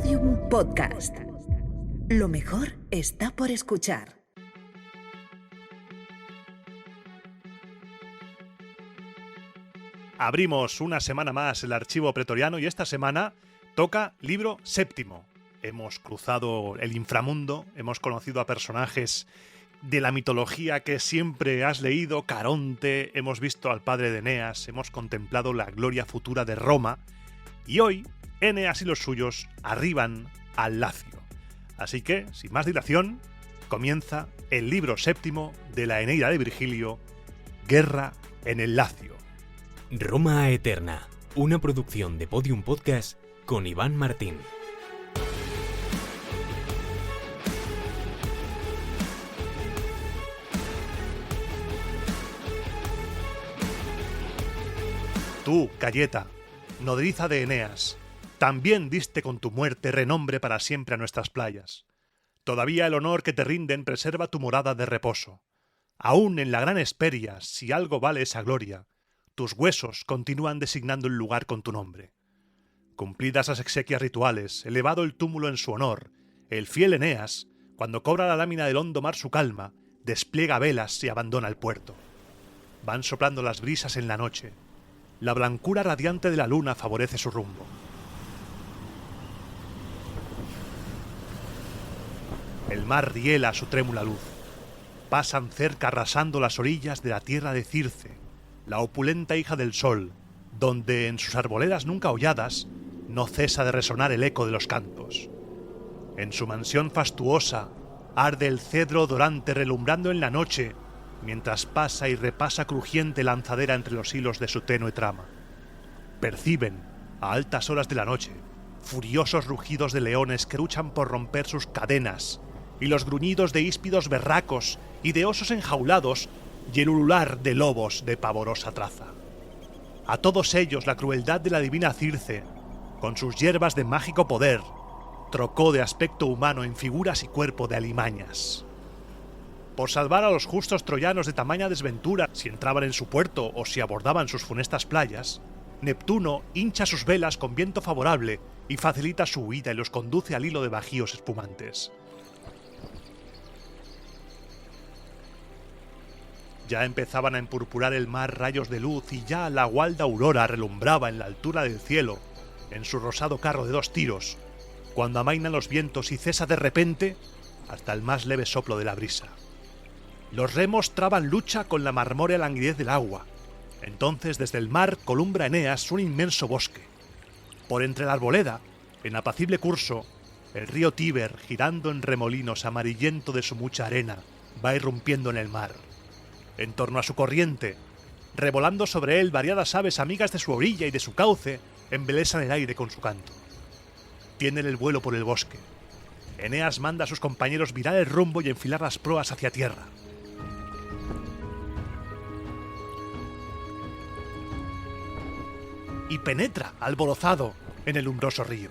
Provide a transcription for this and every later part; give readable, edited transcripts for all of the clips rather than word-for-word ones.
Podium Podcast. Lo mejor está por escuchar. Abrimos una semana más el archivo pretoriano y esta semana toca libro séptimo. Hemos cruzado el inframundo, hemos conocido a personajes de la mitología que siempre has leído, Caronte, hemos visto al padre de Eneas, hemos contemplado la gloria futura de Roma y hoy Eneas y los suyos arriban al Lacio. Así que, sin más dilación, comienza el libro séptimo de la Eneida de Virgilio, Guerra en el Lacio. Roma Eterna, una producción de Podium Podcast con Iván Martín. Tú, Cayeta, nodriza de Eneas, también diste con tu muerte renombre para siempre a nuestras playas. Todavía el honor que te rinden preserva tu morada de reposo. Aún en la gran Hesperia, si algo vale esa gloria, tus huesos continúan designando el lugar con tu nombre. Cumplidas las exequias rituales, elevado el túmulo en su honor, el fiel Eneas, cuando cobra la lámina del hondo mar su calma, despliega velas y abandona el puerto. Van soplando las brisas en la noche. La blancura radiante de la luna favorece su rumbo. El mar riela su trémula luz. Pasan cerca arrasando las orillas de la tierra de Circe, la opulenta hija del sol, donde en sus arboledas nunca holladas no cesa de resonar el eco de los cantos. En su mansión fastuosa arde el cedro dorante relumbrando en la noche, mientras pasa y repasa crujiente lanzadera entre los hilos de su tenue trama. Perciben, a altas horas de la noche, furiosos rugidos de leones que luchan por romper sus cadenas, y los gruñidos de híspidos berracos y de osos enjaulados, y el ulular de lobos de pavorosa traza. A todos ellos la crueldad de la divina Circe, con sus hierbas de mágico poder, trocó de aspecto humano en figuras y cuerpo de alimañas. Por salvar a los justos troyanos de tamaña desventura si entraban en su puerto o si abordaban sus funestas playas, Neptuno hincha sus velas con viento favorable y facilita su huida y los conduce al hilo de bajíos espumantes. Ya empezaban a empurpurar el mar rayos de luz y ya la gualda aurora relumbraba en la altura del cielo, en su rosado carro de 2 tiros, cuando amainan los vientos y cesa de repente hasta el más leve soplo de la brisa. Los remos traban lucha con la marmórea languidez del agua. Entonces desde el mar columbra Eneas un inmenso bosque. Por entre la arboleda, en apacible curso, el río Tíber, girando en remolinos amarillento de su mucha arena, va irrumpiendo en el mar. En torno a su corriente, revolando sobre él variadas aves amigas de su orilla y de su cauce, embelesan el aire con su canto. Tienen el vuelo por el bosque. Eneas manda a sus compañeros virar el rumbo y enfilar las proas hacia tierra. Y penetra, alborozado, en el umbroso río.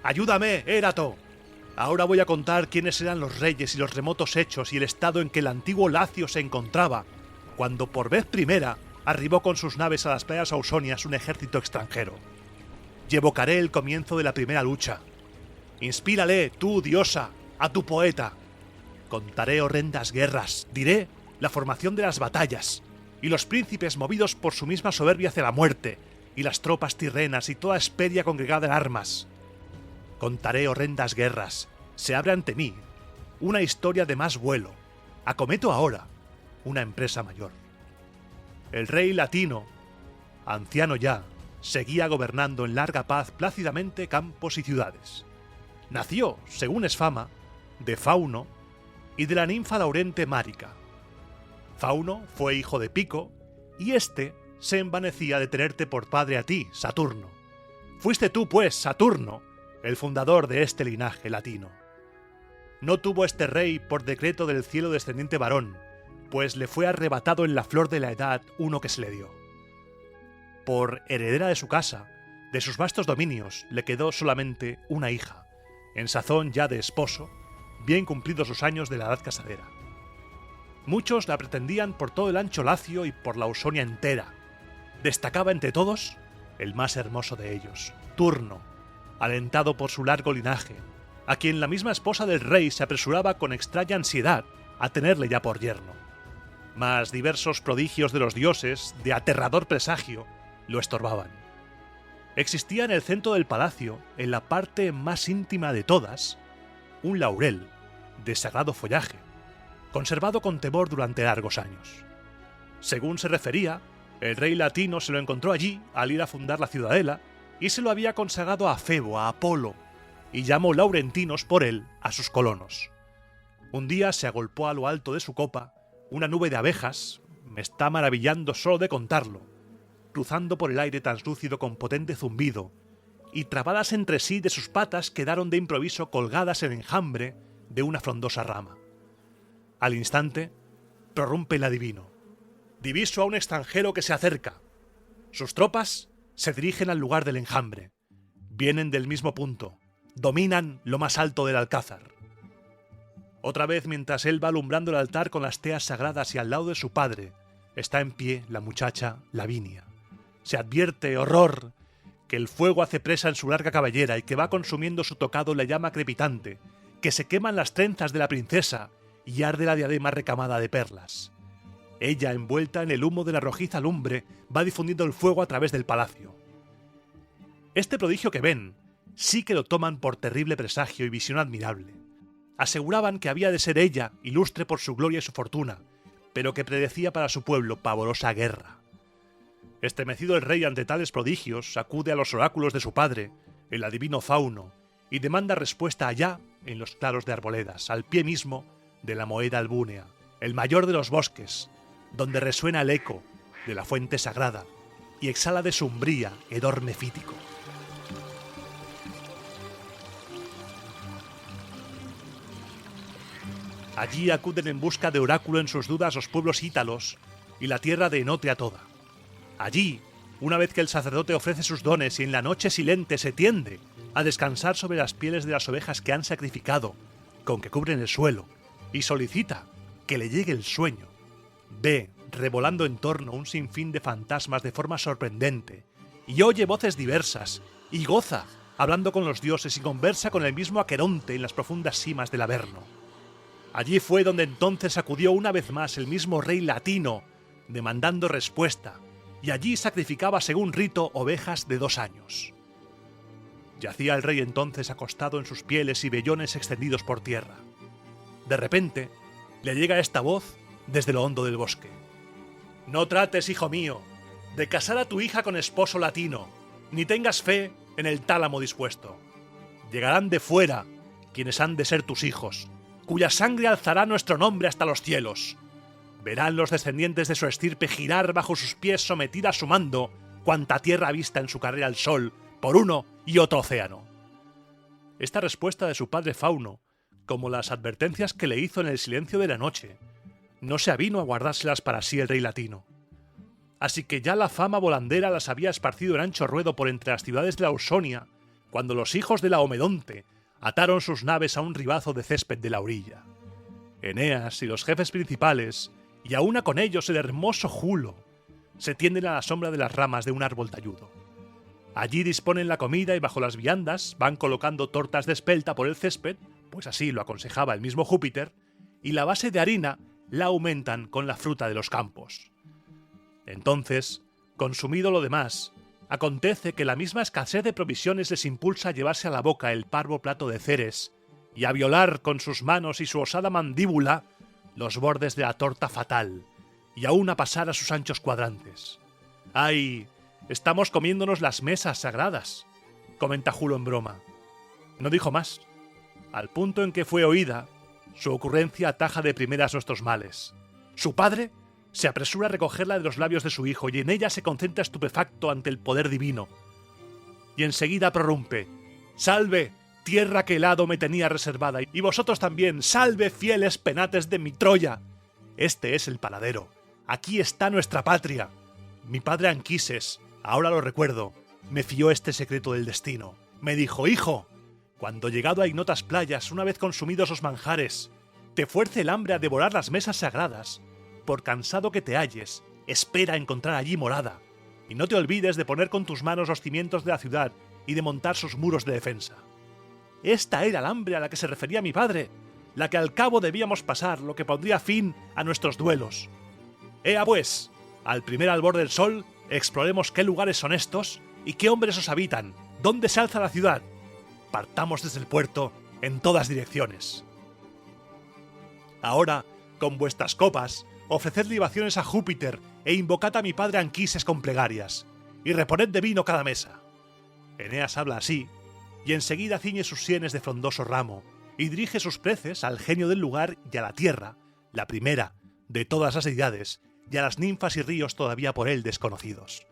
¡Ayúdame, Érato! Ahora voy a contar quiénes eran los reyes y los remotos hechos y el estado en que el antiguo Lacio se encontraba, cuando por vez primera arribó con sus naves a las playas ausonias un ejército extranjero. Y evocaré el comienzo de la primera lucha. Inspírale, tú, diosa, a tu poeta. Contaré horrendas guerras, diré la formación de las batallas, y los príncipes movidos por su misma soberbia hacia la muerte, y las tropas tirrenas y toda Hesperia congregada en armas. Contaré horrendas guerras, se abre ante mí una historia de más vuelo. Acometo ahora una empresa mayor. El rey latino, anciano ya, seguía gobernando en larga paz plácidamente campos y ciudades. Nació, según es fama, de Fauno y de la ninfa Laurente Márica. Fauno fue hijo de Pico, y éste se envanecía de tenerte por padre a ti, Saturno. Fuiste tú, pues, Saturno, el fundador de este linaje latino. No tuvo este rey por decreto del cielo descendiente varón, pues le fue arrebatado en la flor de la edad uno que se le dio. Por heredera de su casa, de sus vastos dominios, le quedó solamente una hija, en sazón ya de esposo, bien cumplidos los años de la edad casadera. Muchos la pretendían por todo el ancho Lacio y por la Ausonia entera. Destacaba entre todos el más hermoso de ellos, Turno, alentado por su largo linaje, a quien la misma esposa del rey se apresuraba con extraña ansiedad a tenerle ya por yerno. Mas diversos prodigios de los dioses, de aterrador presagio, lo estorbaban. Existía en el centro del palacio, en la parte más íntima de todas, un laurel de sagrado follaje, conservado con temor durante largos años. Según se refería, el rey latino se lo encontró allí al ir a fundar la ciudadela y se lo había consagrado a Febo, a Apolo, y llamó laurentinos por él a sus colonos. Un día se agolpó a lo alto de su copa una nube de abejas, me está maravillando solo de contarlo, cruzando por el aire translúcido con potente zumbido, y trabadas entre sí de sus patas quedaron de improviso colgadas en enjambre de una frondosa rama. Al instante, prorrumpe el adivino. Diviso a un extranjero que se acerca. Sus tropas se dirigen al lugar del enjambre. Vienen del mismo punto. Dominan lo más alto del alcázar. Otra vez, mientras él va alumbrando el altar con las teas sagradas y al lado de su padre, está en pie la muchacha Lavinia. Se advierte, horror, que el fuego hace presa en su larga cabellera y que va consumiendo su tocado la llama crepitante, que se queman las trenzas de la princesa y arde la diadema recamada de perlas. Ella, envuelta en el humo de la rojiza lumbre, va difundiendo el fuego a través del palacio. Este prodigio que ven, sí que lo toman por terrible presagio y visión admirable. Aseguraban que había de ser ella, ilustre por su gloria y su fortuna, pero que predecía para su pueblo pavorosa guerra. Estremecido el rey ante tales prodigios, acude a los oráculos de su padre, el adivino Fauno, y demanda respuesta allá, en los claros de Arboledas, al pie mismo de la Moeda Albúnea, el mayor de los bosques, donde resuena el eco de la fuente sagrada y exhala de su umbría hedor mefítico. Allí acuden en busca de oráculo en sus dudas los pueblos ítalos y la tierra de Enotria toda. Allí, una vez que el sacerdote ofrece sus dones y en la noche silente se tiende a descansar sobre las pieles de las ovejas que han sacrificado, con que cubren el suelo, y solicita que le llegue el sueño, ve revolando en torno un sinfín de fantasmas de forma sorprendente, y oye voces diversas, y goza hablando con los dioses y conversa con el mismo Aqueronte en las profundas cimas del Averno. Allí fue donde entonces acudió una vez más el mismo rey latino, demandando respuesta, y allí sacrificaba según rito ovejas de 2 años. Yacía el rey entonces acostado en sus pieles y vellones extendidos por tierra. De repente, le llega esta voz desde lo hondo del bosque. «No trates, hijo mío, de casar a tu hija con esposo latino, ni tengas fe en el tálamo dispuesto. Llegarán de fuera quienes han de ser tus hijos, cuya sangre alzará nuestro nombre hasta los cielos. Verán los descendientes de su estirpe girar bajo sus pies sometida a su mando cuanta tierra vista en su carrera al sol por uno y otro océano». Esta respuesta de su padre Fauno, como las advertencias que le hizo en el silencio de la noche, no se avino a guardárselas para sí el rey latino. Así que ya la fama volandera las había esparcido en ancho ruedo por entre las ciudades de la Ausonia, cuando los hijos de Laomedonte ataron sus naves a un ribazo de césped de la orilla. Eneas y los jefes principales, y aúna con ellos el hermoso Julo, se tienden a la sombra de las ramas de un árbol talludo. Allí disponen la comida y bajo las viandas van colocando tortas de espelta por el césped, pues así lo aconsejaba el mismo Júpiter, y la base de harina la aumentan con la fruta de los campos. Entonces, consumido lo demás, acontece que la misma escasez de provisiones les impulsa a llevarse a la boca el parvo plato de Ceres y a violar con sus manos y su osada mandíbula los bordes de la torta fatal, y aún a pasar a sus anchos cuadrantes. ¡Ay! Estamos comiéndonos las mesas sagradas, comenta Julo en broma. No dijo más. Al punto en que fue oída, su ocurrencia ataja de primeras nuestros males. Su padre se apresura a recogerla de los labios de su hijo y en ella se concentra estupefacto ante el poder divino. Y enseguida prorrumpe: «¡Salve, tierra que el hado me tenía reservada! Y vosotros también, salve, fieles penates de mi Troya. Este es el paradero. Aquí está nuestra patria. Mi padre Anquises, ahora lo recuerdo, me fió este secreto del destino. Me dijo: hijo, cuando llegado a ignotas playas, una vez consumidos los manjares, te fuerce el hambre a devorar las mesas sagradas, por cansado que te halles, espera encontrar allí morada, y no te olvides de poner con tus manos los cimientos de la ciudad y de montar sus muros de defensa. Esta era el hambre a la que se refería mi padre, la que al cabo debíamos pasar, lo que pondría fin a nuestros duelos. Ea pues, al primer albor del sol, exploremos qué lugares son estos y qué hombres os habitan, dónde se alza la ciudad. Partamos desde el puerto en todas direcciones. Ahora, con vuestras copas, ofreced libaciones a Júpiter e invocad a mi padre Anquises con plegarias, y reponed de vino cada mesa. Eneas habla así, y enseguida ciñe sus sienes de frondoso ramo, y dirige sus preces al genio del lugar y a la tierra, la primera de todas las deidades, y a las ninfas y ríos todavía por él desconocidos.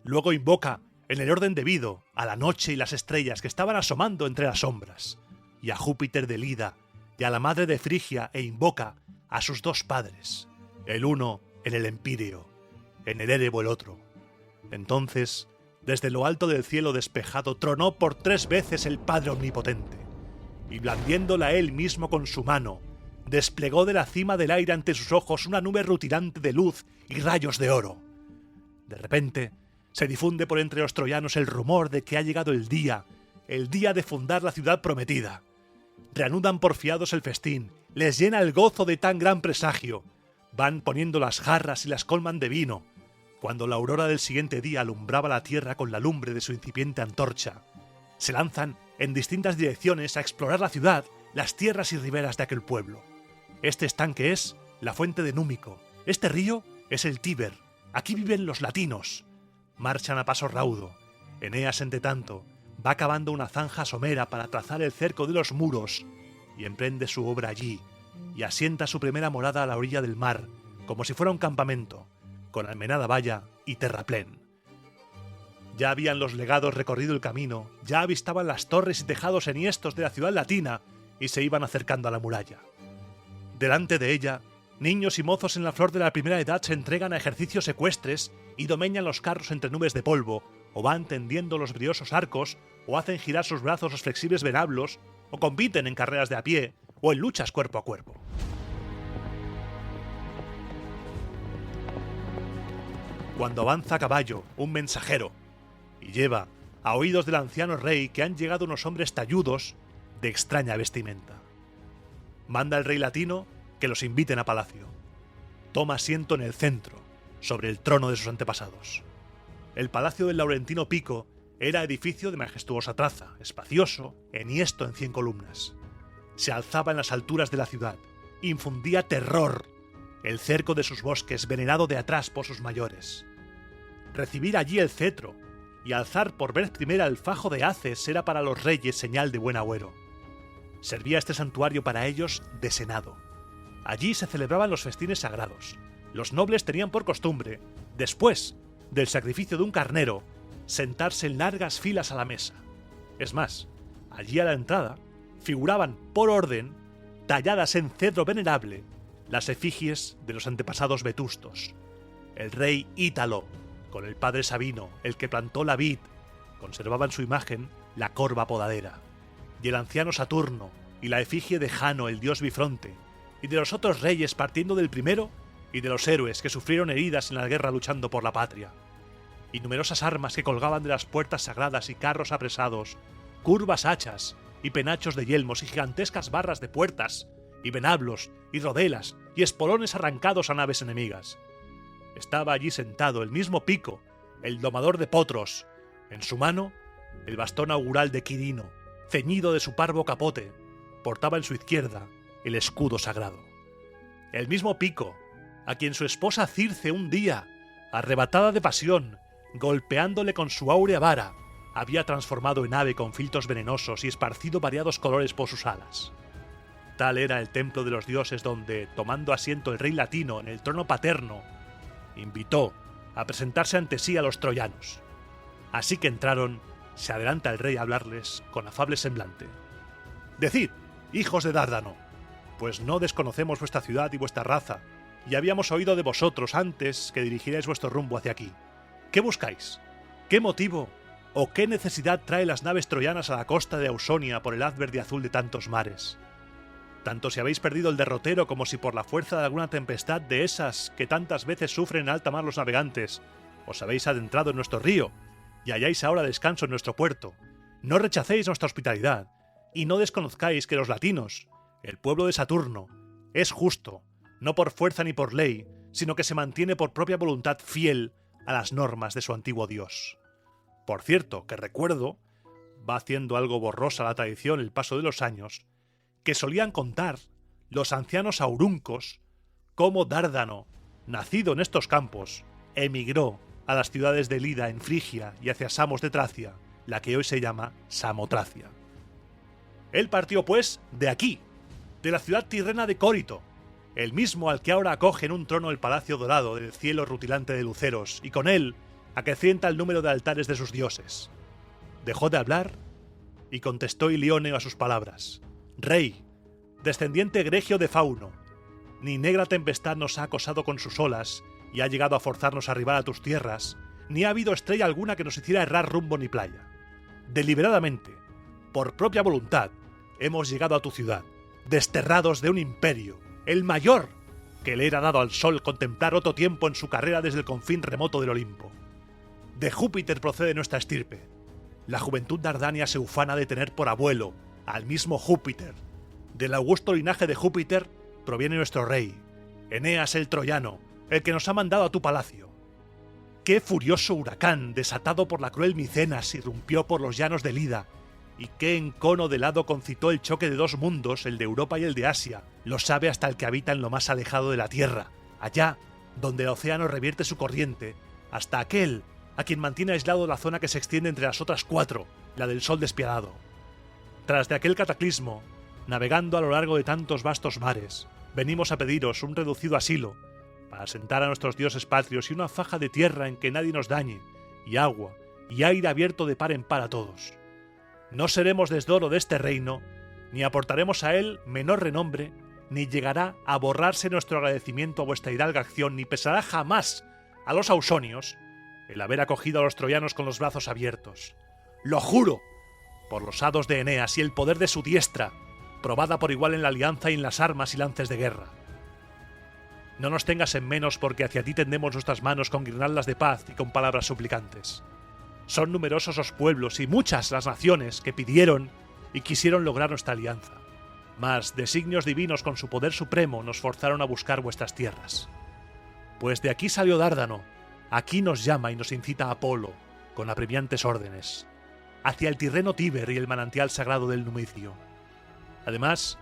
Luego invoca, en el orden debido, a la noche y las estrellas que estaban asomando entre las sombras, y a Júpiter de Lida, y a la madre de Frigia, e invoca a sus dos padres, el uno en el Empíreo, en el Erebo el otro. Entonces, desde lo alto del cielo despejado, tronó por 3 veces el Padre Omnipotente, y blandiéndola él mismo con su mano, desplegó de la cima del aire ante sus ojos una nube rutilante de luz y rayos de oro. De repente, se difunde por entre los troyanos el rumor de que ha llegado el día de fundar la ciudad prometida. Reanudan porfiados el festín, les llena el gozo de tan gran presagio. Van poniendo las jarras y las colman de vino, cuando la aurora del siguiente día alumbraba la tierra con la lumbre de su incipiente antorcha. Se lanzan en distintas direcciones a explorar la ciudad, las tierras y riberas de aquel pueblo. Este estanque es la fuente de Númico, este río es el Tíber, aquí viven los latinos. Marchan a paso raudo. Eneas, entre tanto, va cavando una zanja somera para trazar el cerco de los muros, y emprende su obra allí, y asienta su primera morada a la orilla del mar, como si fuera un campamento, con almenada valla y terraplén. Ya habían los legados recorrido el camino, ya avistaban las torres y tejados enhiestos de la ciudad latina, y se iban acercando a la muralla. Delante de ella, niños y mozos en la flor de la primera edad se entregan a ejercicios ecuestres y domeñan los carros entre nubes de polvo, o van tendiendo los briosos arcos, o hacen girar sus brazos los flexibles venablos, o compiten en carreras de a pie, o en luchas cuerpo a cuerpo. Cuando avanza a caballo un mensajero, y lleva a oídos del anciano rey que han llegado unos hombres talludos de extraña vestimenta. Manda el rey latino que los inviten a palacio. Toma asiento en el centro, sobre el trono de sus antepasados. El palacio del Laurentino Pico era edificio de majestuosa traza, espacioso, enhiesto en 100 columnas. Se alzaba en las alturas de la ciudad, infundía terror el cerco de sus bosques, venerado de atrás por sus mayores. Recibir allí el cetro y alzar por vez primera el fajo de haces era para los reyes señal de buen agüero. Servía este santuario para ellos de senado. Allí se celebraban los festines sagrados. Los nobles tenían por costumbre, después del sacrificio de un carnero, sentarse en largas filas a la mesa. Es más, allí a la entrada figuraban por orden, talladas en cedro venerable, las efigies de los antepasados vetustos. El rey Ítalo, con el padre Sabino, el que plantó la vid, conservaban su imagen la corva podadera, y el anciano Saturno, y la efigie de Jano, el dios bifronte, y de los otros reyes partiendo del primero, y de los héroes que sufrieron heridas en la guerra luchando por la patria, y numerosas armas que colgaban de las puertas sagradas y carros apresados, curvas hachas, y penachos de yelmos y gigantescas barras de puertas, y venablos, y rodelas, y espolones arrancados a naves enemigas. Estaba allí sentado el mismo Pico, el domador de potros, en su mano el bastón augural de Quirino, ceñido de su parvo capote, portaba en su izquierda el escudo sagrado. El mismo Pico, a quien su esposa Circe un día, arrebatada de pasión, golpeándole con su áurea vara, había transformado en ave con filtros venenosos y esparcido variados colores por sus alas. Tal era el templo de los dioses donde, tomando asiento el rey latino en el trono paterno, invitó a presentarse ante sí a los troyanos. Así que entraron, se adelanta el rey a hablarles con afable semblante. Decid, hijos de Dárdano, pues no desconocemos vuestra ciudad y vuestra raza, y habíamos oído de vosotros antes que dirigierais vuestro rumbo hacia aquí. ¿Qué buscáis? ¿Qué motivo o qué necesidad trae las naves troyanas a la costa de Ausonia por el haz verde azul de tantos mares? Tanto si habéis perdido el derrotero como si por la fuerza de alguna tempestad de esas que tantas veces sufren en alta mar los navegantes, Os habéis adentrado en nuestro río, y halláis ahora descanso en nuestro puerto. No rechacéis nuestra hospitalidad, y no desconozcáis que los latinos, el pueblo de Saturno, es justo, no por fuerza ni por ley, sino que se mantiene por propia voluntad fiel a las normas de su antiguo dios. Por cierto, que recuerdo, va haciendo algo borrosa la tradición el paso de los años, que solían contar los ancianos auruncos cómo Dárdano, nacido en estos campos, emigró a las ciudades de Lida en Frigia y hacia Samos de Tracia, la que hoy se llama Samotracia. Él partió, pues, de aquí, de la ciudad tirrena de Córito, el mismo al que ahora acoge en un trono el palacio dorado del cielo rutilante de luceros, y con él acrecienta el número de altares de sus dioses. Dejó de hablar y contestó Ilioneo a sus palabras: Rey, descendiente egregio de Fauno, ni negra tempestad nos ha acosado con sus olas y ha llegado a forzarnos a arribar a tus tierras, ni ha habido estrella alguna que nos hiciera errar rumbo ni playa. Deliberadamente, por propia voluntad, hemos llegado a tu ciudad, desterrados de un imperio, el mayor, que le era dado al sol contemplar otro tiempo en su carrera desde el confín remoto del Olimpo. De Júpiter procede nuestra estirpe. La juventud dardania se ufana de tener por abuelo al mismo Júpiter. Del augusto linaje de Júpiter proviene nuestro rey, Eneas el troyano, el que nos ha mandado a tu palacio. Qué furioso huracán, desatado por la cruel Micenas, irrumpió por los llanos de Lida, y qué encono de helado concitó el choque de dos mundos, el de Europa y el de Asia, lo sabe hasta el que habita en lo más alejado de la tierra, allá donde el océano revierte su corriente, hasta aquel a quien mantiene aislado la zona que se extiende entre las otras cuatro, la del sol despiadado. Tras de aquel cataclismo, navegando a lo largo de tantos vastos mares, venimos a pediros un reducido asilo, para asentar a nuestros dioses patrios y una faja de tierra en que nadie nos dañe, y agua, y aire abierto de par en par a todos. No seremos desdoro de este reino, ni aportaremos a él menor renombre, ni llegará a borrarse nuestro agradecimiento a vuestra hidalga acción, ni pesará jamás a los ausonios el haber acogido a los troyanos con los brazos abiertos. ¡Lo juro! Por los hados de Eneas y el poder de su diestra, probada por igual en la alianza y en las armas y lances de guerra. No nos tengas en menos porque hacia ti tendemos nuestras manos con guirnaldas de paz y con palabras suplicantes. Son numerosos los pueblos y muchas las naciones que pidieron y quisieron lograr nuestra alianza, mas designios divinos con su poder supremo nos forzaron a buscar vuestras tierras. Pues de aquí salió Dárdano, aquí nos llama y nos incita Apolo, con apremiantes órdenes, hacia el tirreno Tíber y el manantial sagrado del Numicio. Además,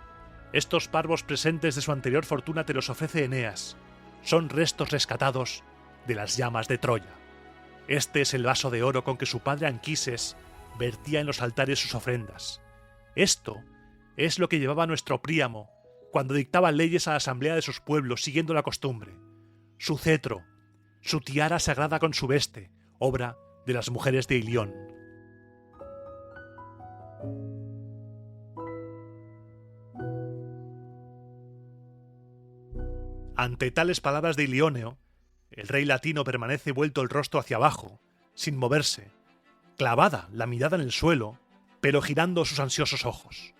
estos parvos presentes de su anterior fortuna te los ofrece Eneas, son restos rescatados de las llamas de Troya. Este es el vaso de oro con que su padre Anquises vertía en los altares sus ofrendas. Esto es lo que llevaba nuestro Príamo cuando dictaba leyes a la asamblea de sus pueblos siguiendo la costumbre. Su cetro, su tiara sagrada con su veste, obra de las mujeres de Ilión. Ante tales palabras de Ilioneo, el rey latino permanece vuelto el rostro hacia abajo, sin moverse, clavada la mirada en el suelo, pero girando sus ansiosos ojos.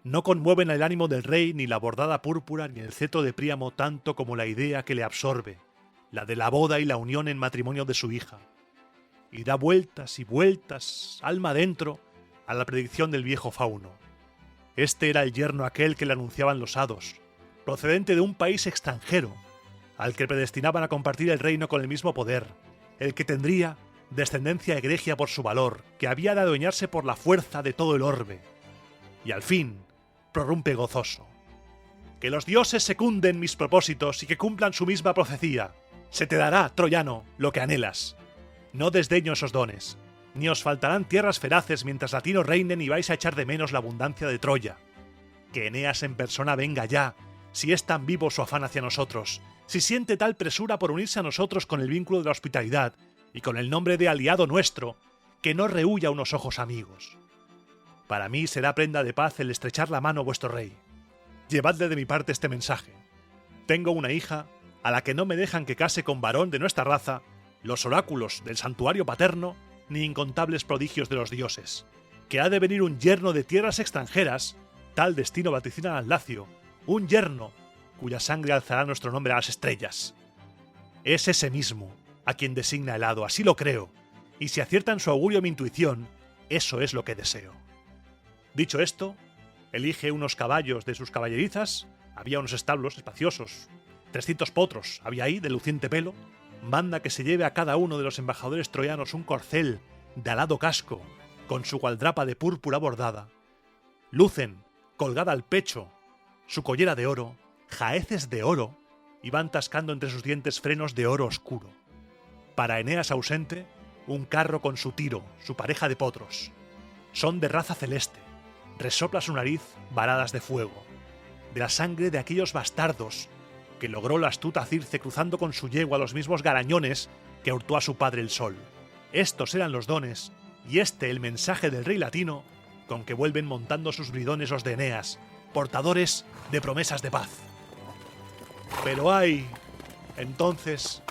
No conmueven el ánimo del rey ni la bordada púrpura ni el cetro de Príamo tanto como la idea que le absorbe, la de la boda y la unión en matrimonio de su hija. Y da vueltas y vueltas, alma adentro, a la predicción del viejo Fauno. Este era el yerno aquel que le anunciaban los hados, procedente de un país extranjero, al que predestinaban a compartir el reino con el mismo poder, el que tendría descendencia egregia por su valor, que había de adueñarse por la fuerza de todo el orbe. Y al fin, prorrumpe gozoso. Que los dioses secunden mis propósitos y que cumplan su misma profecía. Se te dará, troyano, lo que anhelas. No desdeño esos dones, ni os faltarán tierras feraces mientras latinos reinen y vais a echar de menos la abundancia de Troya. Que Eneas en persona venga ya, si es tan vivo su afán hacia nosotros, si siente tal presura por unirse a nosotros con el vínculo de la hospitalidad y con el nombre de aliado nuestro, que no rehuya unos ojos amigos. Para mí será prenda de paz el estrechar la mano a vuestro rey. Llevadle de mi parte este mensaje. Tengo una hija a la que no me dejan que case con varón de nuestra raza, los oráculos del santuario paterno, ni incontables prodigios de los dioses, que ha de venir un yerno de tierras extranjeras, tal destino vaticina al Lacio, un yerno cuya sangre alzará nuestro nombre a las estrellas. Es ese mismo, a quien designa el hado, así lo creo, y si acierta en su augurio mi intuición, eso es lo que deseo. Dicho esto, elige unos caballos de sus caballerizas, había unos establos espaciosos, 300 potros había ahí de luciente pelo, manda que se lleve a cada uno de los embajadores troyanos un corcel de alado casco, con su gualdrapa de púrpura bordada. Lucen, colgada al pecho, su collera de oro, jaeces de oro, y van tascando entre sus dientes frenos de oro oscuro. Para Eneas ausente, un carro con su tiro, su pareja de potros. Son de raza celeste, resopla su nariz varadas de fuego, de la sangre de aquellos bastardos que logró la astuta Circe cruzando con su yegua los mismos garañones que hurtó a su padre el sol. Estos eran los dones, y este el mensaje del rey latino, con que vuelven montando sus bridones los de Eneas, portadores de promesas de paz. Pero ay, entonces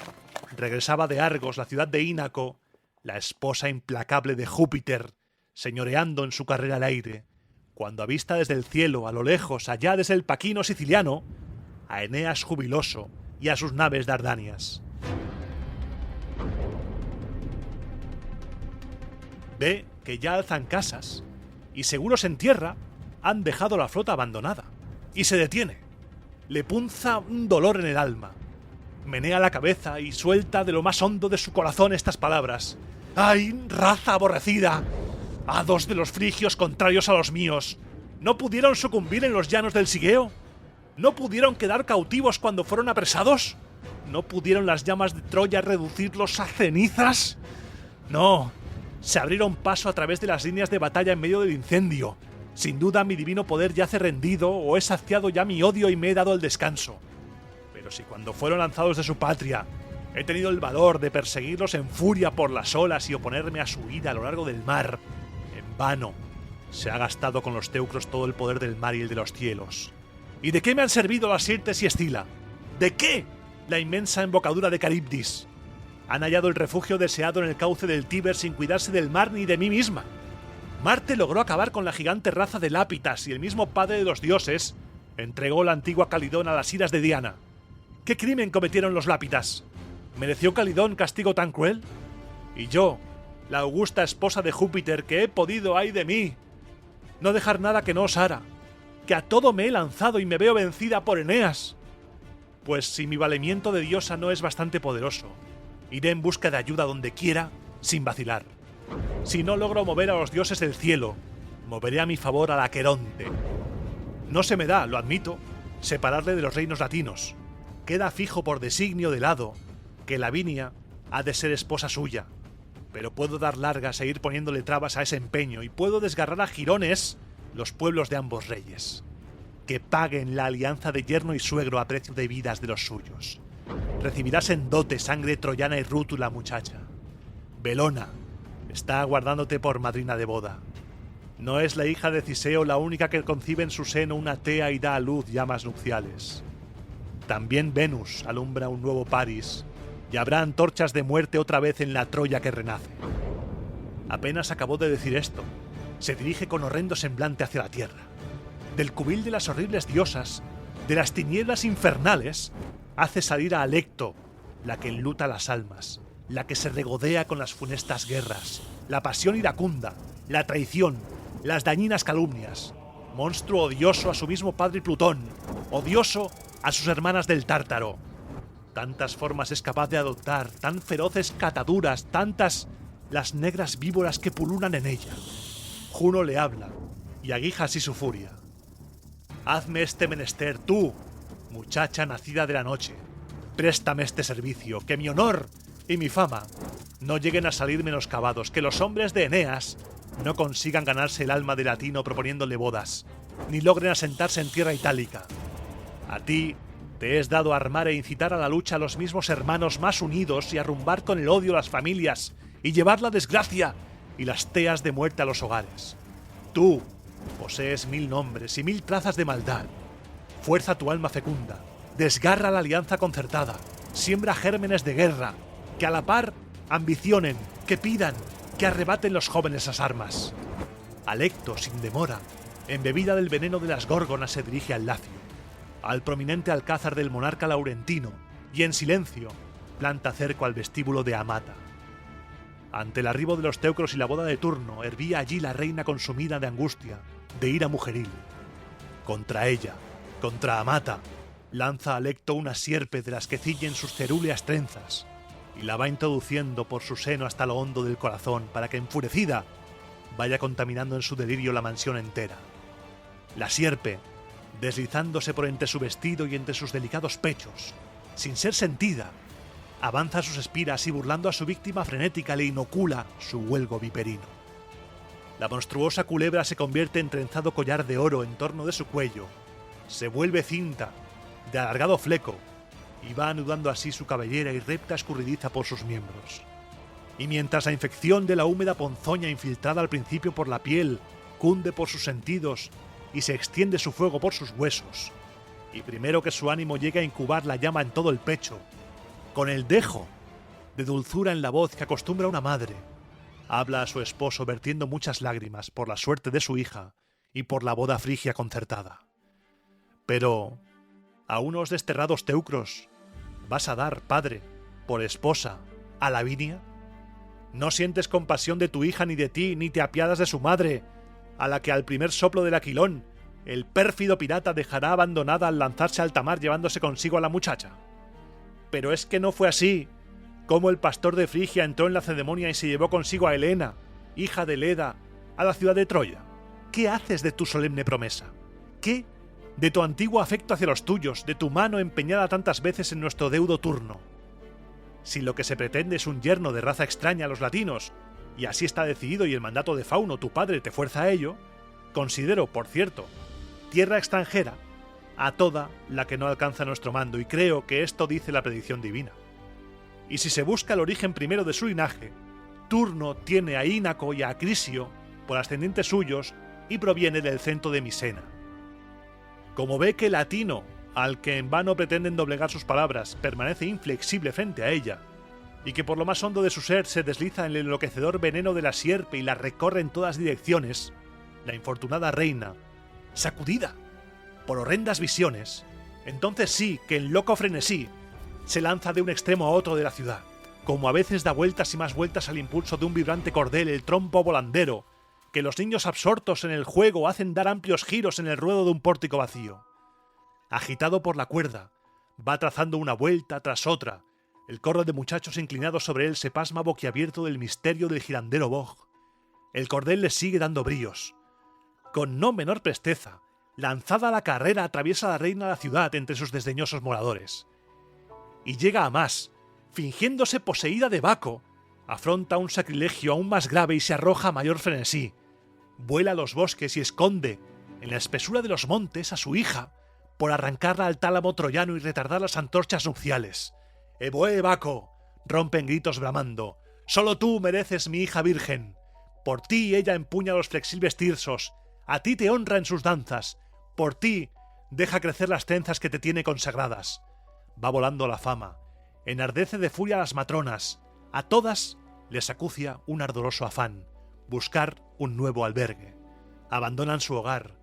regresaba de Argos, la ciudad de Ínaco, la esposa implacable de Júpiter, señoreando en su carrera al aire, cuando avista desde el cielo, a lo lejos, allá desde el Paquino siciliano, a Eneas jubiloso y a sus naves dardanias. Ve que ya alzan casas, y seguros en tierra, han dejado la flota abandonada, y se detiene. Le punza un dolor en el alma. Menea la cabeza y suelta de lo más hondo de su corazón estas palabras. ¡Ay, raza aborrecida! ¡Hados de los frigios contrarios a los míos! ¿No pudieron sucumbir en los llanos del Sigeo? ¿No pudieron quedar cautivos cuando fueron apresados? ¿No pudieron las llamas de Troya reducirlos a cenizas? No, se abrieron paso a través de las líneas de batalla en medio del incendio. Sin duda mi divino poder yace rendido o he saciado ya mi odio y me he dado el descanso. Pero si cuando fueron lanzados de su patria he tenido el valor de perseguirlos en furia por las olas y oponerme a su ida a lo largo del mar, en vano se ha gastado con los teucros todo el poder del mar y el de los cielos. ¿Y de qué me han servido las Sirtes y Escila? ¿De qué la inmensa embocadura de Caribdis? Han hallado el refugio deseado en el cauce del Tíber sin cuidarse del mar ni de mí misma. Marte logró acabar con la gigante raza de Lápitas y el mismo padre de los dioses entregó la antigua Calidón a las iras de Diana. ¿Qué crimen cometieron los Lápitas? ¿Mereció Calidón castigo tan cruel? Y yo, la augusta esposa de Júpiter, que he podido, ay de mí, no dejar nada que no osara, que a todo me he lanzado y me veo vencida por Eneas. Pues si mi valimiento de diosa no es bastante poderoso, iré en busca de ayuda donde quiera, sin vacilar. Si no logro mover a los dioses del cielo, moveré a mi favor al Aqueronte. No se me da, lo admito, separarle de los reinos latinos. Queda fijo por designio del hado que Lavinia ha de ser esposa suya, pero puedo dar largas e ir poniéndole trabas a ese empeño y puedo desgarrar a jirones los pueblos de ambos reyes. Que paguen la alianza de yerno y suegro a precio de vidas de los suyos. Recibirás en dote sangre troyana y rútula, muchacha. Belona está aguardándote por madrina de boda. No es la hija de Ciseo la única que concibe en su seno una tea y da a luz llamas nupciales. También Venus alumbra un nuevo Paris, y habrá antorchas de muerte otra vez en la Troya que renace. Apenas acabó de decir esto, se dirige con horrendo semblante hacia la tierra. Del cubil de las horribles diosas, de las tinieblas infernales, hace salir a Alecto, la que enluta las almas, la que se regodea con las funestas guerras, la pasión iracunda, la traición, las dañinas calumnias, monstruo odioso a su mismo padre Plutón, odioso a sus hermanas del Tártaro. Tantas formas es capaz de adoptar, tan feroces cataduras, tantas las negras víboras que pululan en ella. Juno le habla, y aguija así su furia. Hazme este menester tú, muchacha nacida de la noche. Préstame este servicio, que mi honor y mi fama no lleguen a salir menoscabados, que los hombres de Eneas no consigan ganarse el alma de latino proponiéndole bodas, ni logren asentarse en tierra itálica. A ti te es dado armar e incitar a la lucha a los mismos hermanos más unidos y arrumbar con el odio las familias y llevar la desgracia y las teas de muerte a los hogares. Tú posees 1000 nombres y 1000 trazas de maldad. Fuerza tu alma fecunda, desgarra la alianza concertada, siembra gérmenes de guerra, que a la par ambicionen, que pidan, que arrebaten los jóvenes las armas. Alecto, sin demora, embebida del veneno de las górgonas, se dirige al Lacio, al prominente alcázar del monarca laurentino, y en silencio planta cerco al vestíbulo de Amata. Ante el arribo de los teucros y la boda de Turno, hervía allí la reina consumida de angustia, de ira mujeril. Contra ella, contra Amata, lanza Alecto una sierpe de las que ciñen sus cerúleas trenzas y la va introduciendo por su seno hasta lo hondo del corazón para que, enfurecida, vaya contaminando en su delirio la mansión entera. La sierpe, deslizándose por entre su vestido y entre sus delicados pechos, sin ser sentida, avanza a sus espiras y, burlando a su víctima frenética, le inocula su huelgo viperino. La monstruosa culebra se convierte en trenzado collar de oro en torno de su cuello, se vuelve cinta de alargado fleco y va anudando así su cabellera y repta escurridiza por sus miembros. Y mientras la infección de la húmeda ponzoña infiltrada al principio por la piel cunde por sus sentidos y se extiende su fuego por sus huesos, y primero que su ánimo llegue a incubar la llama en todo el pecho, con el dejo de dulzura en la voz que acostumbra una madre, habla a su esposo vertiendo muchas lágrimas por la suerte de su hija y por la boda frigia concertada. Pero a unos desterrados teucros vas a dar, padre, por esposa, a Lavinia. ¿No sientes compasión de tu hija ni de ti, ni te apiadas de su madre, a la que al primer soplo del aquilón el pérfido pirata dejará abandonada al lanzarse a alta mar llevándose consigo a la muchacha? Pero es que no fue así. Como el pastor de Frigia entró en Lacedemonia y se llevó consigo a Helena, hija de Leda, a la ciudad de Troya. ¿Qué haces de tu solemne promesa? ¿Qué de tu antiguo afecto hacia los tuyos, de tu mano empeñada tantas veces en nuestro deudo Turno? Si lo que se pretende es un yerno de raza extraña a los latinos, y así está decidido y el mandato de Fauno, tu padre, te fuerza a ello, considero, por cierto, tierra extranjera a toda la que no alcanza nuestro mando, y creo que esto dice la predicción divina. Y si se busca el origen primero de su linaje, Turno tiene a Ínaco y a Acrisio por ascendientes suyos y proviene del centro de Misena. Como ve que el latino, al que en vano pretenden doblegar sus palabras, permanece inflexible frente a ella, y que por lo más hondo de su ser se desliza en el enloquecedor veneno de la sierpe y la recorre en todas direcciones, la infortunada reina, sacudida por horrendas visiones, entonces sí que en loco frenesí se lanza de un extremo a otro de la ciudad, como a veces da vueltas y más vueltas al impulso de un vibrante cordel el trompo volandero, que los niños absortos en el juego hacen dar amplios giros en el ruedo de un pórtico vacío. Agitado por la cuerda, va trazando una vuelta tras otra. El corro de muchachos inclinados sobre él se pasma boquiabierto del misterio del girandero boj. El cordel le sigue dando bríos. Con no menor presteza, lanzada a la carrera, atraviesa la reina la ciudad entre sus desdeñosos moradores. Y llega a más, fingiéndose poseída de Baco, afronta un sacrilegio aún más grave y se arroja a mayor frenesí. Vuela a los bosques y esconde, en la espesura de los montes, a su hija, por arrancarla al tálamo troyano y retardar las antorchas nupciales. «Evoe, Baco», rompen gritos bramando, «solo tú mereces mi hija virgen. Por ti ella empuña los flexibles tirsos, a ti te honra en sus danzas, por ti deja crecer las trenzas que te tiene consagradas». Va volando la fama, enardece de furia a las matronas, a todas les acucia un ardoroso afán, buscar un nuevo albergue. Abandonan su hogar,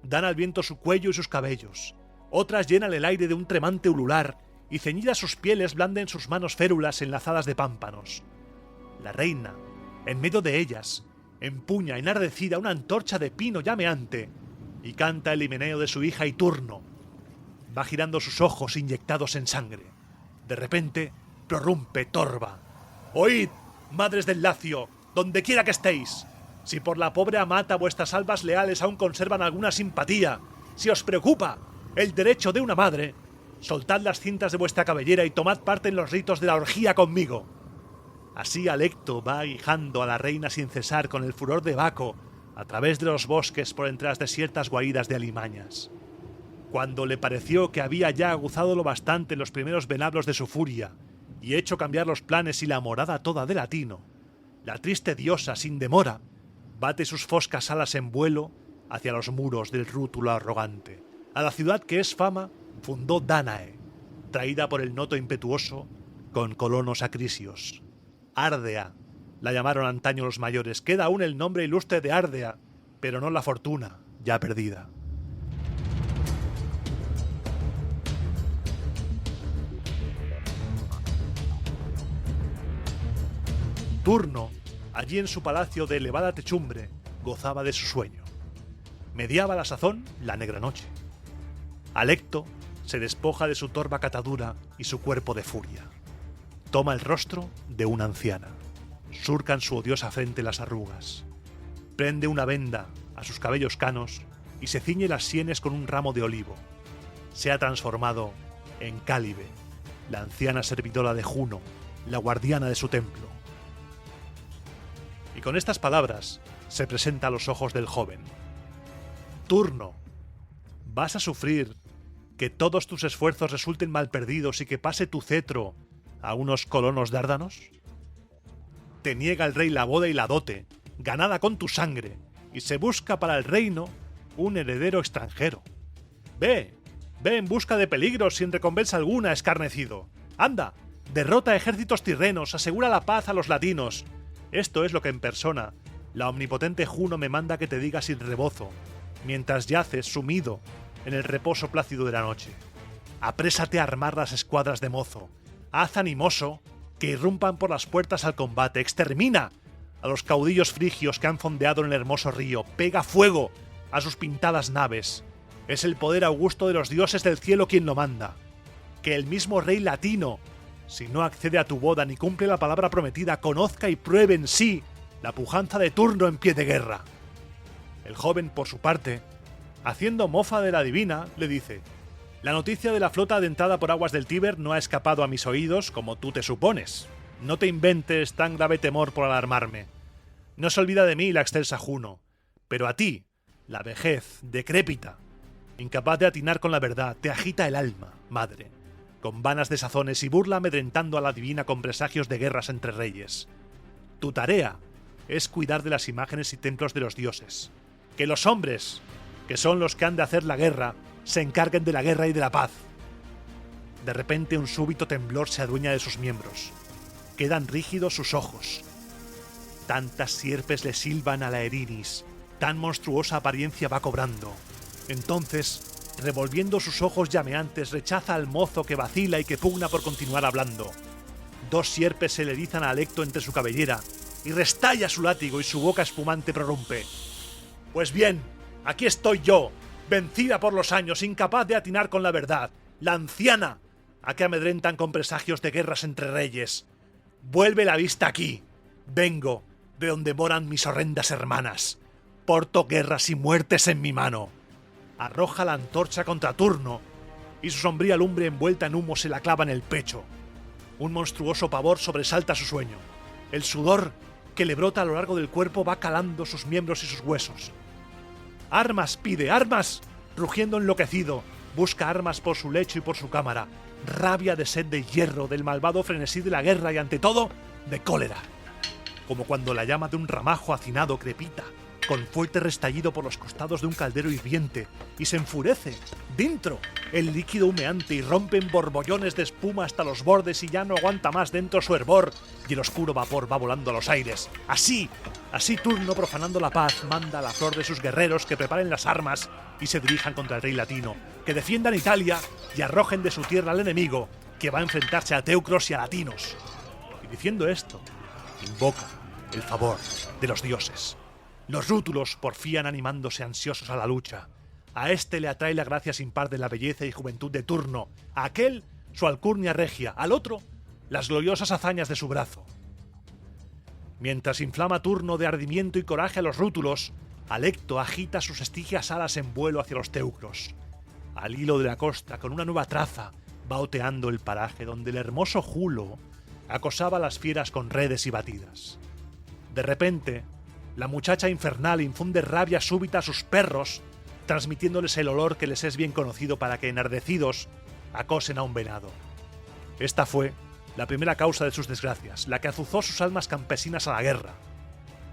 dan al viento su cuello y sus cabellos, otras llenan el aire de un tremante ulular y ceñidas sus pieles blanden sus manos férulas enlazadas de pámpanos. La reina, en medio de ellas, empuña enardecida una antorcha de pino llameante y canta el himeneo de su hija y Turno. Va girando sus ojos inyectados en sangre. De repente, prorrumpe Torba. «Oíd, madres del Lacio, donde quiera que estéis. Si por la pobre Amata vuestras almas leales aún conservan alguna simpatía, si os preocupa el derecho de una madre, soltad las cintas de vuestra cabellera y tomad parte en los ritos de la orgía conmigo». Así Alecto va aguijando a la reina sin cesar con el furor de Baco a través de los bosques por entre las desiertas guaridas de alimañas. Cuando le pareció que había ya aguzado lo bastante los primeros venablos de su furia y hecho cambiar los planes y la morada toda de Latino, la triste diosa, sin demora, bate sus foscas alas en vuelo hacia los muros del rútulo arrogante. A la ciudad que es fama fundó Dánae, traída por el noto impetuoso con colonos acrisios. Árdea la llamaron antaño los mayores. Queda aún el nombre ilustre de Árdea, pero no la fortuna, ya perdida. Turno, allí en su palacio de elevada techumbre, gozaba de su sueño. Mediaba la sazón la negra noche. Alecto se despoja de su torva catadura y su cuerpo de furia. Toma el rostro de una anciana. Surcan su odiosa frente las arrugas. Prende una venda a sus cabellos canos y se ciñe las sienes con un ramo de olivo. Se ha transformado en Cálibe, la anciana servidora de Juno, la guardiana de su templo. Y con estas palabras se presenta a los ojos del joven. Turno, ¿vas a sufrir que todos tus esfuerzos resulten mal perdidos y que pase tu cetro a unos colonos dárdanos? Te niega el rey la boda y la dote, ganada con tu sangre, y se busca para el reino un heredero extranjero. Ve en busca de peligros sin recompensa alguna, escarnecido. Anda, derrota ejércitos tirrenos, asegura la paz a los latinos. Esto es lo que en persona la omnipotente Juno me manda que te diga sin rebozo, mientras yaces sumido en el reposo plácido de la noche. Aprésate a armar las escuadras de mozo. Haz animoso que irrumpan por las puertas al combate. Extermina a los caudillos frigios que han fondeado en el hermoso río. Pega fuego a sus pintadas naves. Es el poder augusto de los dioses del cielo quien lo manda. Que el mismo rey latino, si no accede a tu boda ni cumple la palabra prometida, conozca y pruebe en sí la pujanza de Turno en pie de guerra. El joven, por su parte, haciendo mofa de la divina, le dice: la noticia de la flota adentrada por aguas del Tíber no ha escapado a mis oídos como tú te supones. No te inventes tan grave temor por alarmarme. No se olvida de mí la excelsa Juno, pero a ti, la vejez decrépita, incapaz de atinar con la verdad, te agita el alma, madre, con vanas desazones y burla amedrentando a la divina con presagios de guerras entre reyes. Tu tarea es cuidar de las imágenes y templos de los dioses. Que los hombres, que son los que han de hacer la guerra, se encarguen de la guerra y de la paz. De repente un súbito temblor se adueña de sus miembros. Quedan rígidos sus ojos. Tantas sierpes le silban a la Erinis, tan monstruosa apariencia va cobrando. Entonces, revolviendo sus ojos llameantes, rechaza al mozo que vacila y que pugna por continuar hablando. Dos sierpes se le erizan a Alecto entre su cabellera y restalla su látigo y su boca espumante prorrumpe. Pues bien, aquí estoy yo, vencida por los años, incapaz de atinar con la verdad, la anciana, a que amedrentan con presagios de guerras entre reyes. Vuelve la vista aquí. Vengo de donde moran mis horrendas hermanas. Porto guerras y muertes en mi mano. Arroja la antorcha contra Turno, y su sombría lumbre envuelta en humo se la clava en el pecho. Un monstruoso pavor sobresalta su sueño. El sudor que le brota a lo largo del cuerpo va calando sus miembros y sus huesos. ¡Armas pide, armas! Rugiendo enloquecido, busca armas por su lecho y por su cámara. Rabia de sed de hierro, del malvado frenesí de la guerra y ante todo, de cólera. Como cuando la llama de un ramajo hacinado crepita, con fuerte restallido por los costados de un caldero hirviente, y se enfurece. Dentro, el líquido humeante y rompe en borbollones de espuma hasta los bordes y ya no aguanta más dentro su hervor, y el oscuro vapor va volando a los aires. Así Turno, profanando la paz, manda a la flor de sus guerreros que preparen las armas y se dirijan contra el rey latino, que defiendan Italia y arrojen de su tierra al enemigo, que va a enfrentarse a teucros y a latinos. Y diciendo esto, invoca el favor de los dioses. Los rútulos porfían animándose ansiosos a la lucha. A este le atrae la gracia sin par de la belleza y juventud de Turno, a aquel su alcurnia regia, al otro las gloriosas hazañas de su brazo. Mientras inflama Turno de ardimiento y coraje a los rútulos, Alecto agita sus estigias alas en vuelo hacia los teucros. Al hilo de la costa, con una nueva traza, va oteando el paraje donde el hermoso Julo acosaba a las fieras con redes y batidas. De repente, la muchacha infernal infunde rabia súbita a sus perros, transmitiéndoles el olor que les es bien conocido para que, enardecidos, acosen a un venado. Esta fue la primera causa de sus desgracias, la que azuzó sus almas campesinas a la guerra.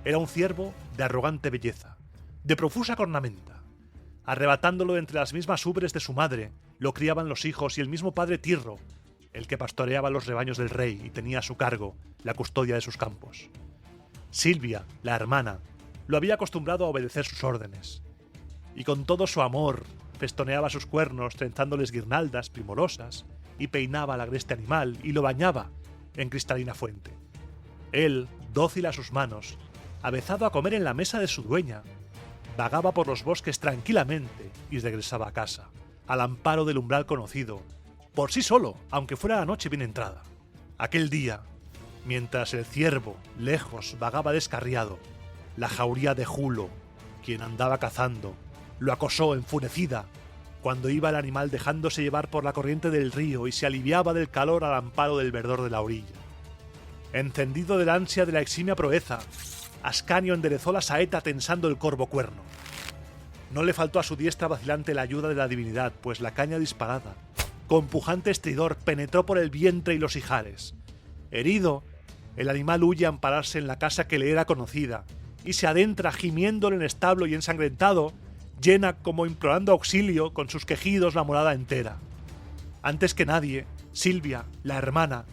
Era un ciervo de arrogante belleza, de profusa cornamenta. Arrebatándolo entre las mismas ubres de su madre, lo criaban los hijos y el mismo padre Tirro, el que pastoreaba los rebaños del rey y tenía a su cargo la custodia de sus campos. Silvia, la hermana, lo había acostumbrado a obedecer sus órdenes, y con todo su amor festoneaba sus cuernos trenzándoles guirnaldas primorosas y peinaba al agreste animal y lo bañaba en cristalina fuente. Él, dócil a sus manos, avezado a comer en la mesa de su dueña, vagaba por los bosques tranquilamente y regresaba a casa, al amparo del umbral conocido, por sí solo, aunque fuera la noche bien entrada. Aquel día, mientras el ciervo, lejos, vagaba descarriado, la jauría de Julo, quien andaba cazando, lo acosó enfurecida, cuando iba el animal dejándose llevar por la corriente del río y se aliviaba del calor al amparo del verdor de la orilla. Encendido del ansia de la eximia proeza, Ascanio enderezó la saeta tensando el corvo cuerno. No le faltó a su diestra vacilante la ayuda de la divinidad, pues la caña disparada, con pujante estridor, penetró por el vientre y los ijares. Herido, el animal huye a ampararse en la casa que le era conocida, y se adentra gimiendo en el establo y ensangrentado, llena como implorando auxilio con sus quejidos la morada entera. Antes que nadie, Silvia, la hermana,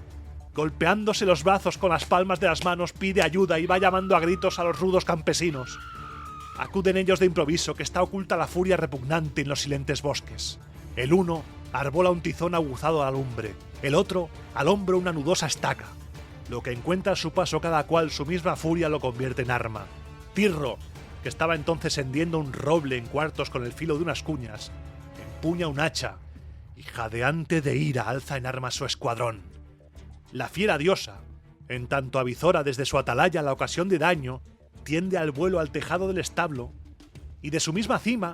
golpeándose los brazos con las palmas de las manos, pide ayuda y va llamando a gritos a los rudos campesinos. Acuden ellos de improviso, que está oculta la furia repugnante en los silentes bosques. El uno arbola un tizón aguzado a la lumbre, el otro al hombro una nudosa estaca. Lo que encuentra a su paso cada cual, su misma furia lo convierte en arma. Tirro, que estaba entonces hendiendo un roble en cuartos con el filo de unas cuñas, empuña un hacha y jadeante de ira alza en armas su escuadrón. La fiera diosa, en tanto avizora desde su atalaya la ocasión de daño, tiende al vuelo al tejado del establo y de su misma cima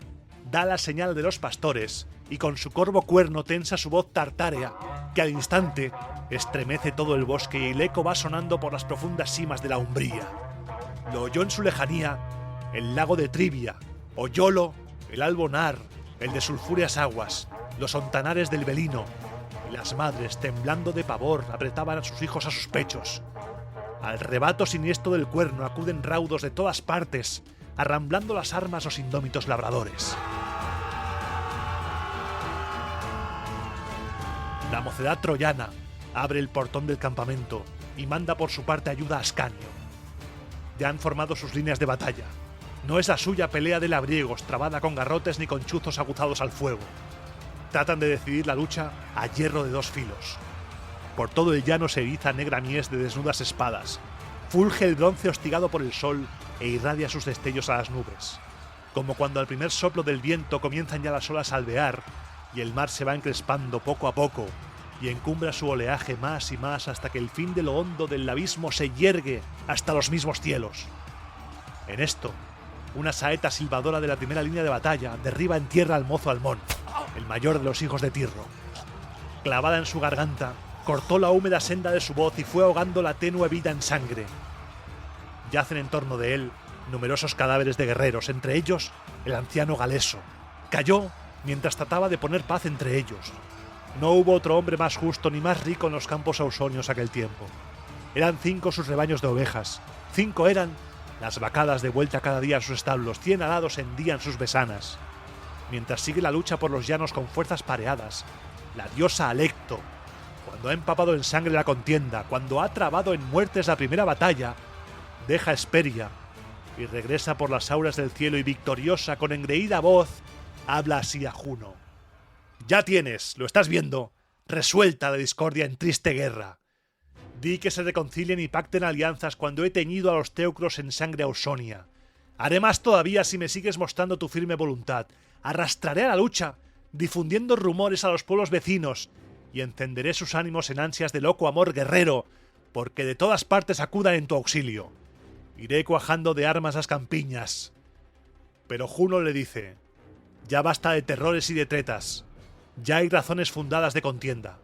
da la señal de los pastores y con su corvo cuerno tensa su voz tartárea, que al instante estremece todo el bosque y el eco va sonando por las profundas cimas de la umbría. Lo oyó en su lejanía el lago de Trivia, oyólo el albonar, el de sulfúreas aguas, los ontanares del Velino, y las madres, temblando de pavor, apretaban a sus hijos a sus pechos. Al rebato siniestro del cuerno acuden raudos de todas partes, arramblando las armas los indómitos labradores. La mocedad troyana abre el portón del campamento y manda por su parte ayuda a Ascanio. Ya han formado sus líneas de batalla. No es la suya pelea de labriegos, trabada con garrotes ni con chuzos aguzados al fuego. Tratan de decidir la lucha a hierro de dos filos. Por todo el llano se eriza negra mies de desnudas espadas. Fulge el bronce hostigado por el sol e irradia sus destellos a las nubes. Como cuando al primer soplo del viento comienzan ya las olas a alvear y el mar se va encrespando poco a poco y encumbra su oleaje más y más hasta que el fin de lo hondo del abismo se yergue hasta los mismos cielos. En esto, una saeta silbadora de la primera línea de batalla derriba en tierra al mozo Almón, el mayor de los hijos de Tirro. Clavada en su garganta, cortó la húmeda senda de su voz y fue ahogando la tenue vida en sangre. Yacen en torno de él numerosos cadáveres de guerreros, entre ellos el anciano Galeso. Cayó mientras trataba de poner paz entre ellos. No hubo otro hombre más justo ni más rico en los campos ausonios aquel tiempo. Eran 5 sus rebaños de ovejas, 5 eran las vacadas de vuelta cada día a sus establos, 100 arados hendían sus besanas. Mientras sigue la lucha por los llanos con fuerzas pareadas, la diosa Alecto, cuando ha empapado en sangre la contienda, cuando ha trabado en muertes la primera batalla, deja Hesperia y regresa por las auras del cielo y victoriosa, con engreída voz, habla así a Juno. Ya tienes, lo estás viendo, resuelta la discordia en triste guerra. Di que se reconcilien y pacten alianzas cuando he teñido a los teucros en sangre ausonia. Haré más todavía si me sigues mostrando tu firme voluntad. Arrastraré a la lucha, difundiendo rumores a los pueblos vecinos, y encenderé sus ánimos en ansias de loco amor guerrero, porque de todas partes acudan en tu auxilio. Iré cuajando de armas las campiñas. Pero Juno le dice, ya basta de terrores y de tretas. Ya hay razones fundadas de contienda.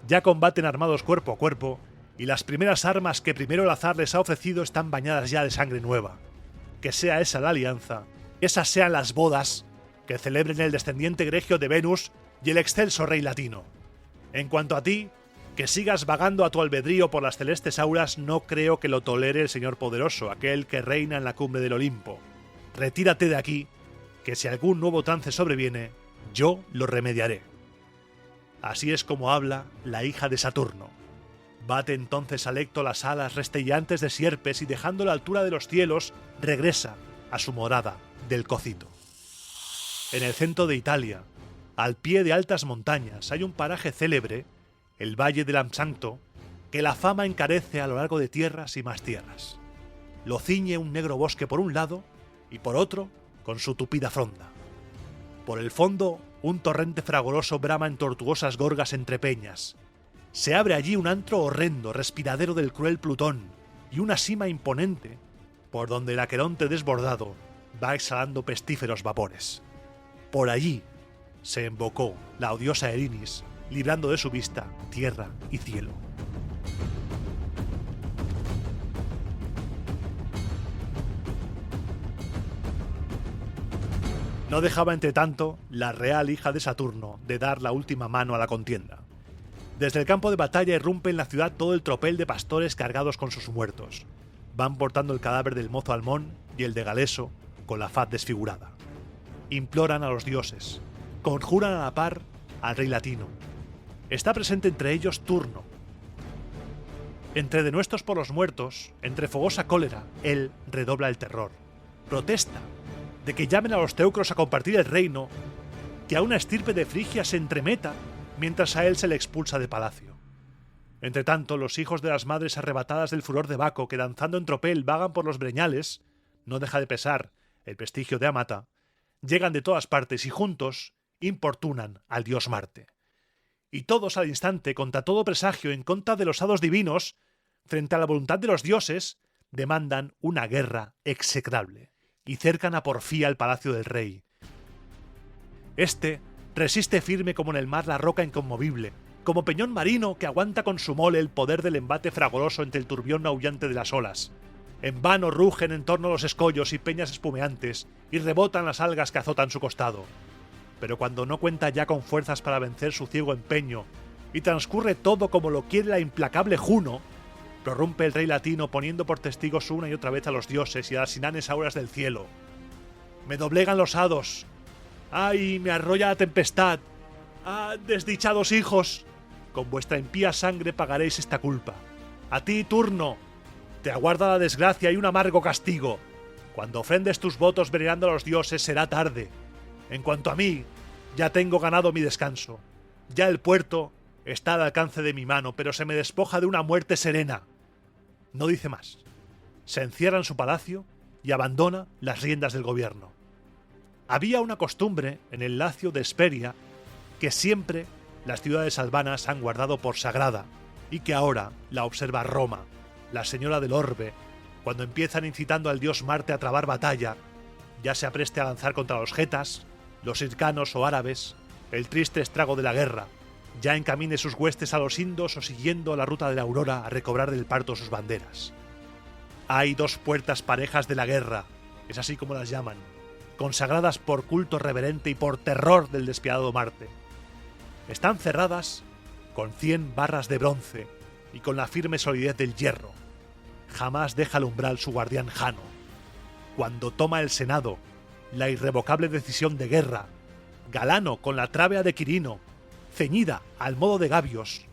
Ya combaten armados cuerpo a cuerpo, y las primeras armas que primero el azar les ha ofrecido están bañadas ya de sangre nueva. Que sea esa la alianza, esas sean las bodas que celebren el descendiente egregio de Venus y el excelso rey latino. En cuanto a ti, que sigas vagando a tu albedrío por las celestes auras, no creo que lo tolere el Señor poderoso, aquel que reina en la cumbre del Olimpo. Retírate de aquí, que si algún nuevo trance sobreviene, yo lo remediaré. Así es como habla la hija de Saturno. Bate entonces Alecto las alas restellantes de sierpes y, dejando la altura de los cielos, regresa a su morada del Cocito. En el centro de Italia, al pie de altas montañas, hay un paraje célebre, el Valle del Amsancto, que la fama encarece a lo largo de tierras y más tierras. lo ciñe un negro bosque por un lado y por otro con su tupida fronda. Por el fondo, un torrente fragoroso brama en tortuosas gorgas entre peñas. Se abre allí un antro horrendo, respiradero del cruel Plutón, y una sima imponente, por donde el Aqueronte desbordado va exhalando pestíferos vapores. Por allí se embocó la odiosa Erinis, librando de su vista tierra y cielo. No dejaba entre tanto la real hija de Saturno de dar la última mano a la contienda. Desde el campo de batalla irrumpe en la ciudad todo el tropel de pastores cargados con sus muertos. Van portando el cadáver del mozo Almón y el de Galeso con la faz desfigurada. Imploran a los dioses, conjuran a la par al rey latino. Está presente entre ellos Turno. Entre denuestos por los muertos, entre fogosa cólera, él redobla el terror. Protesta de que llamen a los teucros a compartir el reino, que a una estirpe de Frigia se entremeta mientras a él se le expulsa de palacio. Entretanto, los hijos de las madres arrebatadas del furor de Baco, que danzando en tropel vagan por los breñales, no deja de pesar el prestigio de Amata, llegan de todas partes y juntos importunan al dios Marte. Y todos al instante, contra todo presagio, en contra de los hados divinos, frente a la voluntad de los dioses, demandan una guerra execrable y cercan a porfía el palacio del rey. Este resiste firme como en el mar la roca inconmovible, como peñón marino que aguanta con su mole el poder del embate fragoroso entre el turbión aullante de las olas. En vano rugen en torno a los escollos y peñas espumeantes, y rebotan las algas que azotan su costado. Pero cuando no cuenta ya con fuerzas para vencer su ciego empeño, y transcurre todo como lo quiere la implacable Juno, prorrumpe el rey latino poniendo por testigos una y otra vez a los dioses y a las inanes auras del cielo. Me doblegan los hados. ¡Ay, me arrolla la tempestad! ¡Ah, desdichados hijos! Con vuestra impía sangre pagaréis esta culpa. A ti, Turno, te aguarda la desgracia y un amargo castigo. Cuando ofrendes tus votos venerando a los dioses será tarde. En cuanto a mí, ya tengo ganado mi descanso. Ya el puerto está al alcance de mi mano, pero se me despoja de una muerte serena. No dice más. Se encierra en su palacio y abandona las riendas del gobierno. Había una costumbre en el Lacio de Hesperia que siempre las ciudades albanas han guardado por sagrada y que ahora la observa Roma, la señora del orbe, cuando empiezan incitando al dios Marte a trabar batalla, ya se apreste a lanzar contra los getas, los hircanos o árabes, el triste estrago de la guerra, ya encamine sus huestes a los indos o siguiendo la ruta de la aurora a recobrar del parto sus banderas. Hay dos puertas parejas de la guerra, es así como las llaman, consagradas por culto reverente y por terror del despiadado Marte. Están cerradas con 100 barras de bronce y con la firme solidez del hierro. Jamás deja al umbral su guardián Jano. Cuando toma el Senado la irrevocable decisión de guerra, Galano con la trábea de Quirino, ceñida al modo de gavios,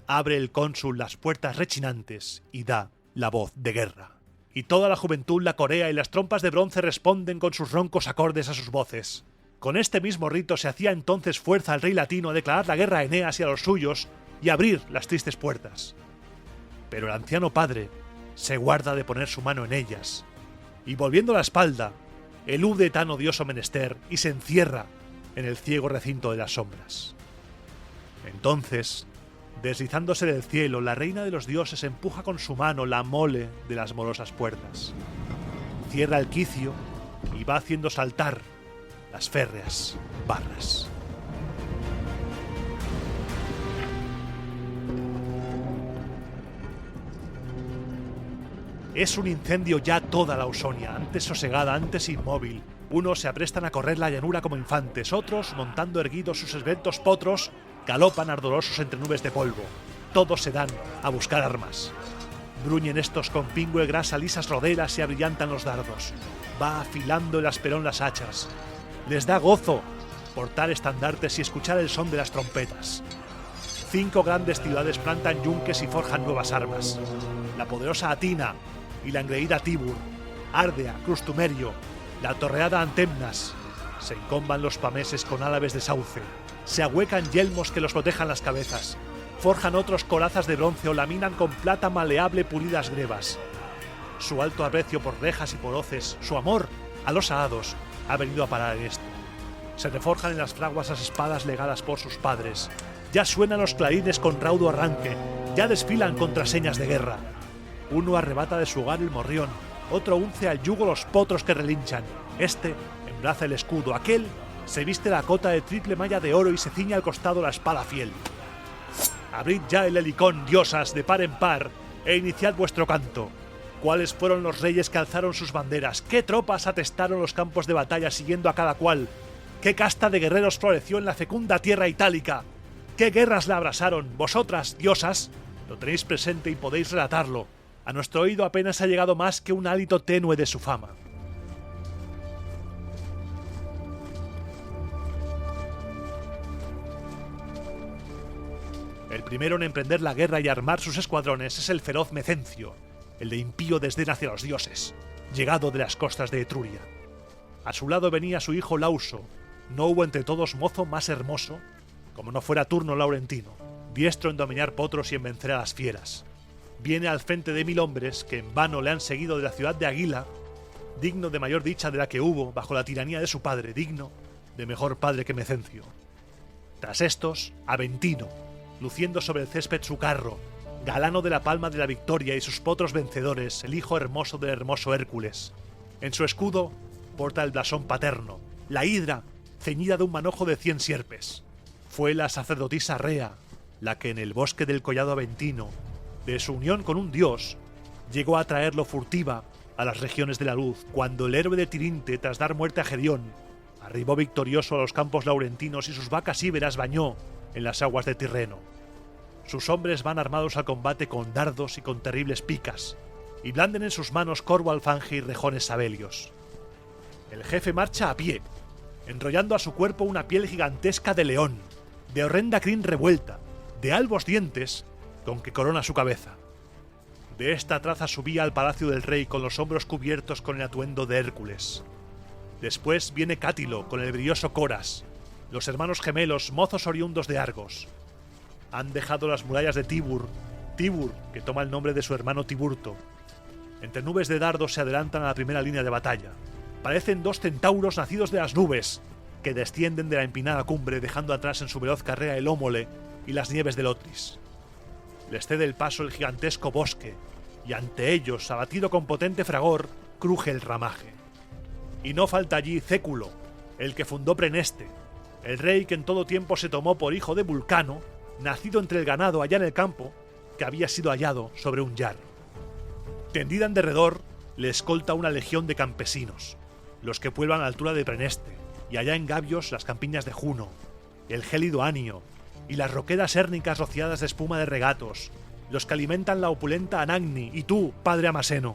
abre el cónsul las puertas rechinantes y da la voz de guerra. Y toda la juventud la corea y las trompas de bronce responden con sus roncos acordes a sus voces. Con este mismo rito se hacía entonces fuerza al rey latino a declarar la guerra a Eneas y a los suyos y abrir las tristes puertas. Pero el anciano padre se guarda de poner su mano en ellas, y volviendo la espalda, elude tan odioso menester y se encierra en el ciego recinto de las sombras. Entonces, deslizándose del cielo, la reina de los dioses empuja con su mano la mole de las morosas puertas. Cierra el quicio y va haciendo saltar las férreas barras. Es un incendio ya toda la Ausonia, antes sosegada, antes inmóvil. Unos se aprestan a correr la llanura como infantes, otros, montando erguidos sus esbeltos potros, galopan ardorosos entre nubes de polvo. Todos se dan a buscar armas. Bruñen estos con pingüe grasa lisas rodelas y abrillantan los dardos. Va afilando el asperón las hachas. Les da gozo portar estandartes y escuchar el son de las trompetas. 5 grandes ciudades plantan yunques y forjan nuevas armas. La poderosa Atina y la engreída Tibur, Ardea, Crustumerio, la torreada Antemnas. Se encomban los pameses con álabes de sauce. Se ahuecan yelmos que los protejan las cabezas. Forjan otros corazas de bronce o laminan con plata maleable pulidas grebas. Su alto aprecio por rejas y por hoces, su amor a los hados, ha venido a parar en esto. Se reforjan en las fraguas las espadas legadas por sus padres. Ya suenan los clarines con raudo arranque, ya desfilan contraseñas de guerra. Uno arrebata de su hogar el morrión, otro unce al yugo los potros que relinchan. Este embraza el escudo, aquel se viste la cota de triple malla de oro y se ciña al costado la espada fiel. Abrid ya el helicón, diosas, de par en par, e iniciad vuestro canto. ¿Cuáles fueron los reyes que alzaron sus banderas? ¿Qué tropas atestaron los campos de batalla siguiendo a cada cual? ¿Qué casta de guerreros floreció en la fecunda tierra itálica? ¿Qué guerras la abrasaron? Vosotras, diosas, lo tenéis presente y podéis relatarlo. A nuestro oído apenas ha llegado más que un hálito tenue de su fama. El primero en emprender la guerra y armar sus escuadrones es el feroz Mecencio, el de impío desdén hacia los dioses, llegado de las costas de Etruria. A su lado venía su hijo Lauso. No hubo entre todos mozo más hermoso, como no fuera Turno Laurentino, diestro en dominar potros y en vencer a las fieras. Viene al frente de 1000 hombres que en vano le han seguido de la ciudad de Aguila, digno de mayor dicha de la que hubo bajo la tiranía de su padre, digno de mejor padre que Mecencio. Tras estos, Aventino, luciendo sobre el césped su carro, galano de la palma de la victoria y sus potros vencedores, el hijo hermoso del hermoso Hércules. En su escudo porta el blasón paterno, la hidra ceñida de un manojo de 100 sierpes. Fue la sacerdotisa Rea la que en el bosque del collado Aventino, de su unión con un dios, llegó a traerlo furtiva a las regiones de la luz, cuando el héroe de Tirinte, tras dar muerte a Gedeón, arribó victorioso a los campos laurentinos y sus vacas íberas bañó en las aguas de Tirreno. Sus hombres van armados al combate con dardos y con terribles picas, y blanden en sus manos corvo alfanje y rejones sabelios. El jefe marcha a pie, enrollando a su cuerpo una piel gigantesca de león, de horrenda crin revuelta, de albos dientes, con que corona su cabeza. De esta traza subía al palacio del rey con los hombros cubiertos con el atuendo de Hércules. Después viene Cátilo con el brilloso Coras, los hermanos gemelos, mozos oriundos de Argos. Han dejado las murallas de Tibur, que toma el nombre de su hermano Tiburto. Entre nubes de dardos se adelantan a la primera línea de batalla. Parecen 2 centauros nacidos de las nubes, que descienden de la empinada cumbre dejando atrás en su veloz carrera el Ómole y las nieves del Otris. Les cede el paso el gigantesco bosque, y ante ellos, abatido con potente fragor, cruje el ramaje. Y no falta allí Céculo, el que fundó Preneste, el rey que en todo tiempo se tomó por hijo de Vulcano, nacido entre el ganado allá en el campo, que había sido hallado sobre un yar. Tendida en derredor, le escolta una legión de campesinos, los que pueblan a la altura de Preneste, y allá en Gabios las campiñas de Juno, el gélido Anio, y las roquedas hérnicas rociadas de espuma de regatos, los que alimentan la opulenta Anagni, y tú, padre Amaseno.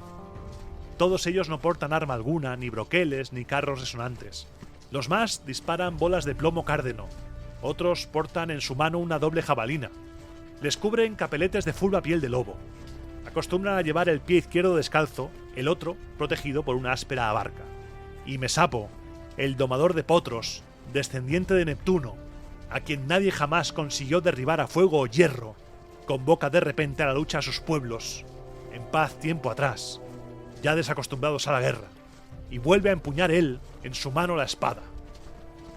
Todos ellos no portan arma alguna, ni broqueles, ni carros resonantes. Los más disparan bolas de plomo cárdeno, otros portan en su mano una doble jabalina. Les cubren capeletes de fulva piel de lobo. Acostumbran a llevar el pie izquierdo descalzo, el otro protegido por una áspera abarca. Y Mesapo, el domador de potros, descendiente de Neptuno, a quien nadie jamás consiguió derribar a fuego o hierro, convoca de repente a la lucha a sus pueblos, en paz tiempo atrás, ya desacostumbrados a la guerra, y vuelve a empuñar él en su mano la espada.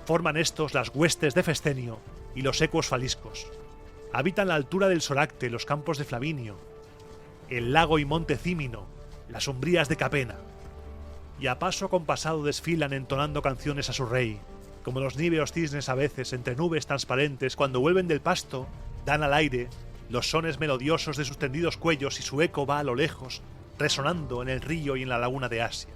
Forman estos las huestes de Fescenio y los ecuos faliscos. Habitan la altura del Soracte, los campos de Flavinio, el lago y monte Címino, las umbrías de Capena, y a paso compasado desfilan entonando canciones a su rey, como los níveos cisnes a veces entre nubes transparentes cuando vuelven del pasto, dan al aire los sones melodiosos de sus tendidos cuellos y su eco va a lo lejos, resonando en el río y en la laguna de Asia.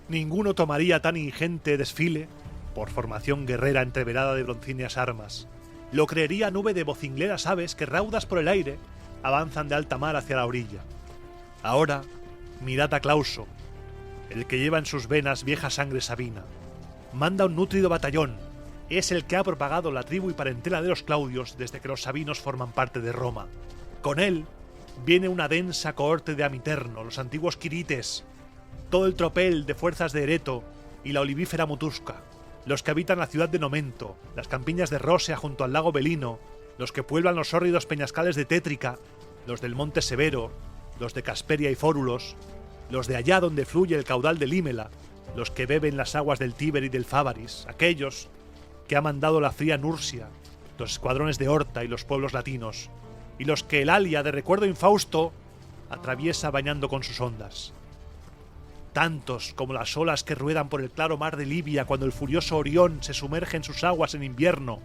Ninguno tomaría tan ingente desfile, por formación guerrera entreverada de broncíneas armas. Lo creería nube de vocingleras aves que raudas por el aire avanzan de alta mar hacia la orilla. Ahora, mirad a Clauso, el que lleva en sus venas vieja sangre sabina. Manda un nútrido batallón, es el que ha propagado la tribu y parentela de los Claudios desde que los sabinos forman parte de Roma. Con él viene una densa cohorte de Amiterno, los antiguos quirites, todo el tropel de fuerzas de Ereto y la olivífera Mutusca, los que habitan la ciudad de Nomento, las campiñas de Rosea junto al lago Belino, los que pueblan los hórridos peñascales de Tétrica, los del monte Severo, los de Casperia y Fórulos, los de allá donde fluye el caudal del Ímela, los que beben las aguas del Tíber y del Fábaris, aquellos que ha mandado la fría Nursia, los escuadrones de Horta y los pueblos latinos, y los que el Alia, de recuerdo infausto, atraviesa bañando con sus ondas. Tantos como las olas que ruedan por el claro mar de Libia cuando el furioso Orión se sumerge en sus aguas en invierno,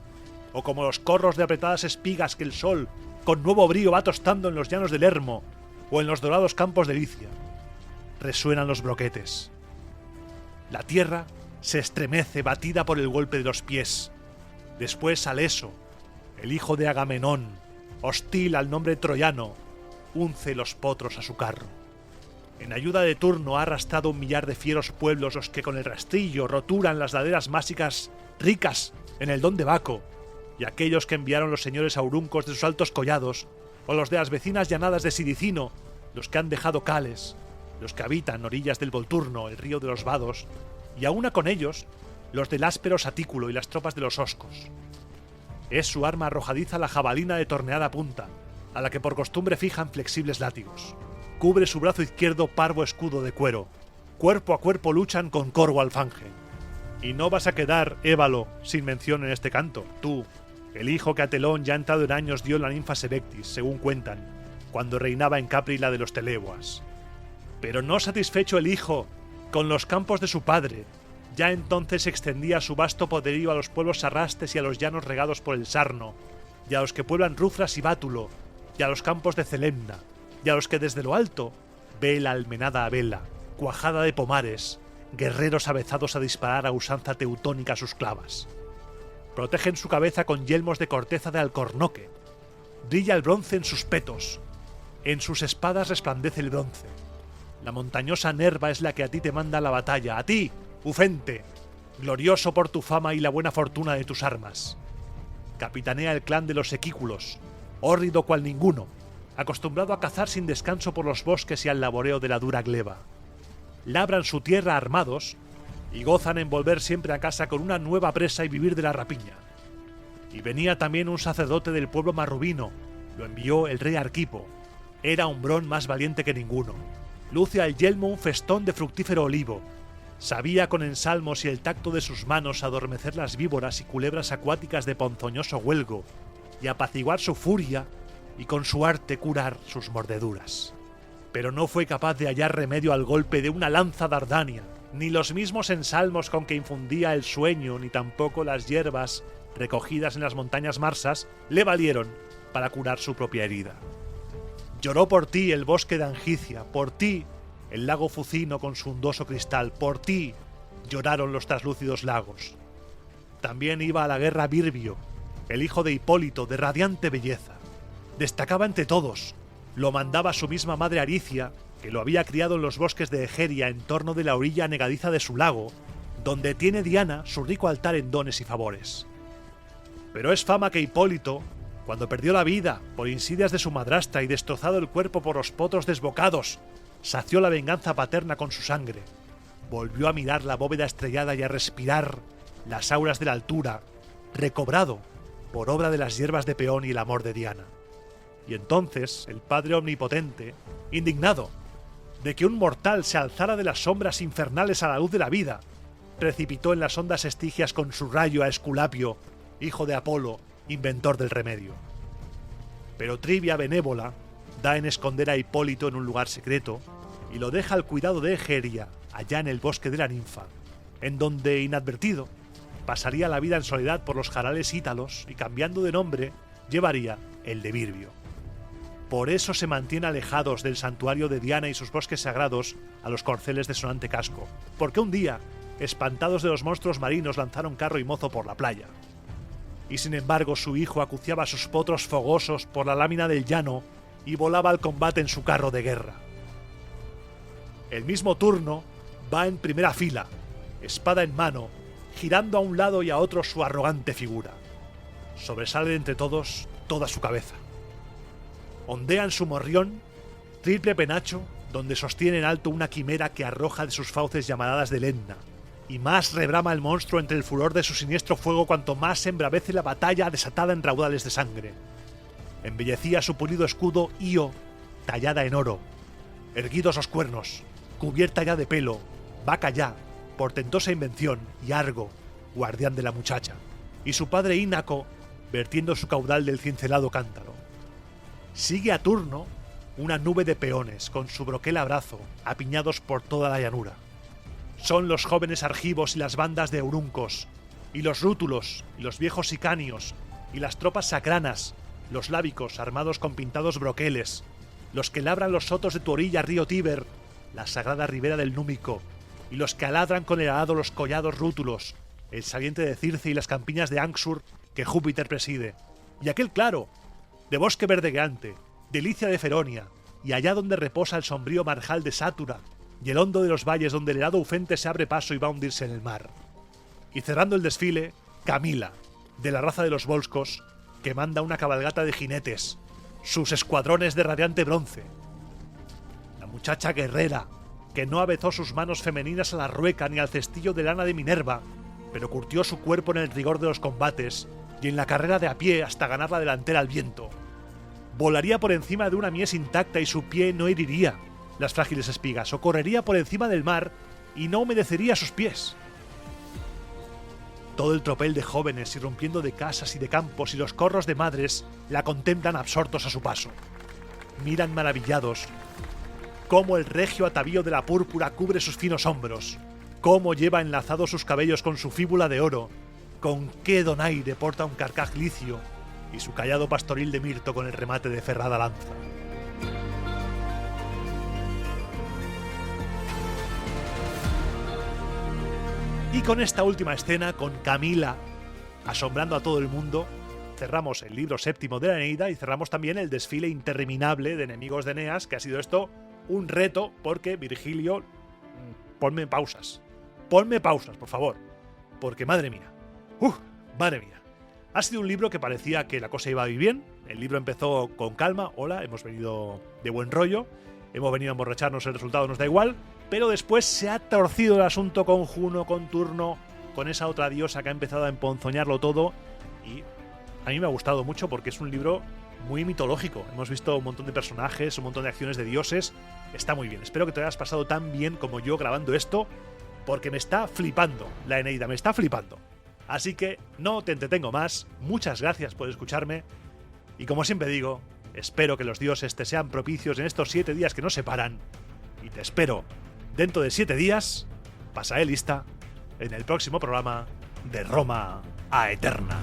o como los corros de apretadas espigas que el sol, con nuevo brío, va tostando en los llanos del Hermo, o en los dorados campos de Licia. Resuenan los broquetes. La tierra se estremece batida por el golpe de los pies. Después Aleso, el hijo de Agamenón, hostil al nombre troyano, unce los potros a su carro. En ayuda de Turno ha arrastrado 1 millar de fieros pueblos los que con el rastrillo roturan las laderas másicas ricas en el don de Baco, y aquellos que enviaron los señores auruncos de sus altos collados, o los de las vecinas llanadas de Sidicino, los que han dejado Cales, los que habitan orillas del Volturno, el río de los Vados, y aúna con ellos los del áspero Satículo y las tropas de los Oscos. Es su arma arrojadiza la jabalina de torneada punta, a la que por costumbre fijan flexibles látigos. Cubre su brazo izquierdo parvo escudo de cuero. Cuerpo a cuerpo luchan con corvo alfanje. Y no vas a quedar, Évalo, sin mención en este canto, tú, el hijo que a Telón ya entrado en años dio la ninfa Sebectis, según cuentan, cuando reinaba en Capri la de los Teleguas. Pero no satisfecho el hijo con los campos de su padre, ya entonces extendía su vasto poderío a los pueblos sarrastes y a los llanos regados por el Sarno, y a los que pueblan Rufras y Bátulo, y a los campos de Celemna, y a los que desde lo alto ve la almenada Abela, cuajada de pomares, guerreros avezados a disparar a usanza teutónica sus clavas. Protegen su cabeza con yelmos de corteza de alcornoque. Brilla el bronce en sus petos. En sus espadas resplandece el bronce. La montañosa Nerva es la que a ti te manda a la batalla, a ti, Ufente, glorioso por tu fama y la buena fortuna de tus armas. Capitanea el clan de los Equículos, hórrido cual ninguno, acostumbrado a cazar sin descanso por los bosques y al laboreo de la dura gleba. Labran su tierra armados y gozan en volver siempre a casa con una nueva presa y vivir de la rapiña. Y venía también un sacerdote del pueblo marrubino, lo envió el rey Arquipo. Era un bron más valiente que ninguno. Luce al yelmo un festón de fructífero olivo. Sabía con ensalmos y el tacto de sus manos adormecer las víboras y culebras acuáticas de ponzoñoso huelgo y apaciguar su furia y con su arte curar sus mordeduras. Pero no fue capaz de hallar remedio al golpe de una lanza dardania, ni los mismos ensalmos con que infundía el sueño, ni tampoco las hierbas recogidas en las montañas marsas le valieron para curar su propia herida. Lloró por ti el bosque de Angicia, por ti el lago Fucino con su undoso cristal, por ti lloraron los traslúcidos lagos. También iba a la guerra Virbio, el hijo de Hipólito, de radiante belleza. Destacaba entre todos, lo mandaba su misma madre Aricia, que lo había criado en los bosques de Egeria en torno de la orilla anegadiza de su lago, donde tiene Diana su rico altar en dones y favores. Pero es fama que Hipólito, cuando perdió la vida por insidias de su madrastra y destrozado el cuerpo por los potros desbocados, sació la venganza paterna con su sangre, volvió a mirar la bóveda estrellada y a respirar las auras de la altura, recobrado por obra de las hierbas de peón y el amor de Diana. Y entonces el Padre Omnipotente, indignado de que un mortal se alzara de las sombras infernales a la luz de la vida, precipitó en las hondas estigias con su rayo a Esculapio, hijo de Apolo, inventor del remedio. Pero Trivia benévola da en esconder a Hipólito en un lugar secreto y lo deja al cuidado de Egeria, allá en el bosque de la ninfa, en donde, inadvertido, pasaría la vida en soledad por los jarales ítalos y, cambiando de nombre, llevaría el de Virbio. Por eso se mantiene alejados del santuario de Diana y sus bosques sagrados a los corceles de sonante casco, porque un día, espantados de los monstruos marinos, lanzaron carro y mozo por la playa. Y sin embargo su hijo acuciaba sus potros fogosos por la lámina del llano y volaba al combate en su carro de guerra. El mismo Turno va en primera fila, espada en mano, girando a un lado y a otro su arrogante figura. Sobresale de entre todos toda su cabeza. Ondea en su morrión triple penacho donde sostiene en alto una quimera que arroja de sus fauces llamaradas del Etna, y más rebrama el monstruo entre el furor de su siniestro fuego cuanto más se embravece la batalla desatada en raudales de sangre. Embellecía su pulido escudo Io, tallada en oro, erguidos los cuernos, cubierta ya de pelo, vaca ya, portentosa invención, y Argo, guardián de la muchacha, y su padre Ínaco, vertiendo su caudal del cincelado cántaro. Sigue a turno una nube de peones con su broquel a brazo, apiñados por toda la llanura. Son los jóvenes argivos y las bandas de eununcos, y los rútulos, y los viejos sicanios, y las tropas sacranas, los lábicos armados con pintados broqueles, los que labran los sotos de tu orilla río Tíber, la sagrada ribera del Númico, y los que aladran con el arado los collados rútulos, el saliente de Circe y las campiñas de Anxur que Júpiter preside, y aquel claro, de bosque verdegueante, delicia de Feronia, y allá donde reposa el sombrío marjal de Sátura, y el hondo de los valles donde el helado Ufente se abre paso y va a hundirse en el mar. Y cerrando el desfile, Camila, de la raza de los Volscos, que manda una cabalgata de jinetes, sus escuadrones de radiante bronce. La muchacha guerrera, que no avezó sus manos femeninas a la rueca ni al cestillo de lana de Minerva, pero curtió su cuerpo en el rigor de los combates y en la carrera de a pie hasta ganar la delantera al viento. Volaría por encima de una mies intacta y su pie no heriría las frágiles espigas, o correría por encima del mar y no humedecería sus pies. Todo el tropel de jóvenes irrumpiendo de casas y de campos y los corros de madres la contemplan absortos a su paso. Miran maravillados cómo el regio atavío de la púrpura cubre sus finos hombros, cómo lleva enlazados sus cabellos con su fíbula de oro, con qué donaire porta un carcaj licio y su callado pastoril de mirto con el remate de ferrada lanza. Y con esta última escena, con Camila asombrando a todo el mundo, cerramos el libro séptimo de la Eneida y cerramos también el desfile interminable de enemigos de Eneas, que ha sido esto un reto, porque Virgilio, ponme pausas, por favor, porque madre mía, madre mía. Ha sido un libro que parecía que la cosa iba muy bien, el libro empezó con calma, hola, hemos venido de buen rollo, hemos venido a emborracharnos, el resultado nos da igual, pero después se ha torcido el asunto con Juno, con Turno, con esa otra diosa que ha empezado a emponzoñarlo todo, y a mí me ha gustado mucho porque es un libro muy mitológico. Hemos visto un montón de personajes, un montón de acciones de dioses, está muy bien. Espero que te hayas pasado tan bien como yo grabando esto, porque me está flipando la Eneida, me está flipando. Así que no te entretengo más, muchas gracias por escucharme, y como siempre digo, espero que los dioses te sean propicios en estos 7 días que nos separan, y te espero dentro de 7 días, pasaré lista, en el próximo programa de Roma a Eterna.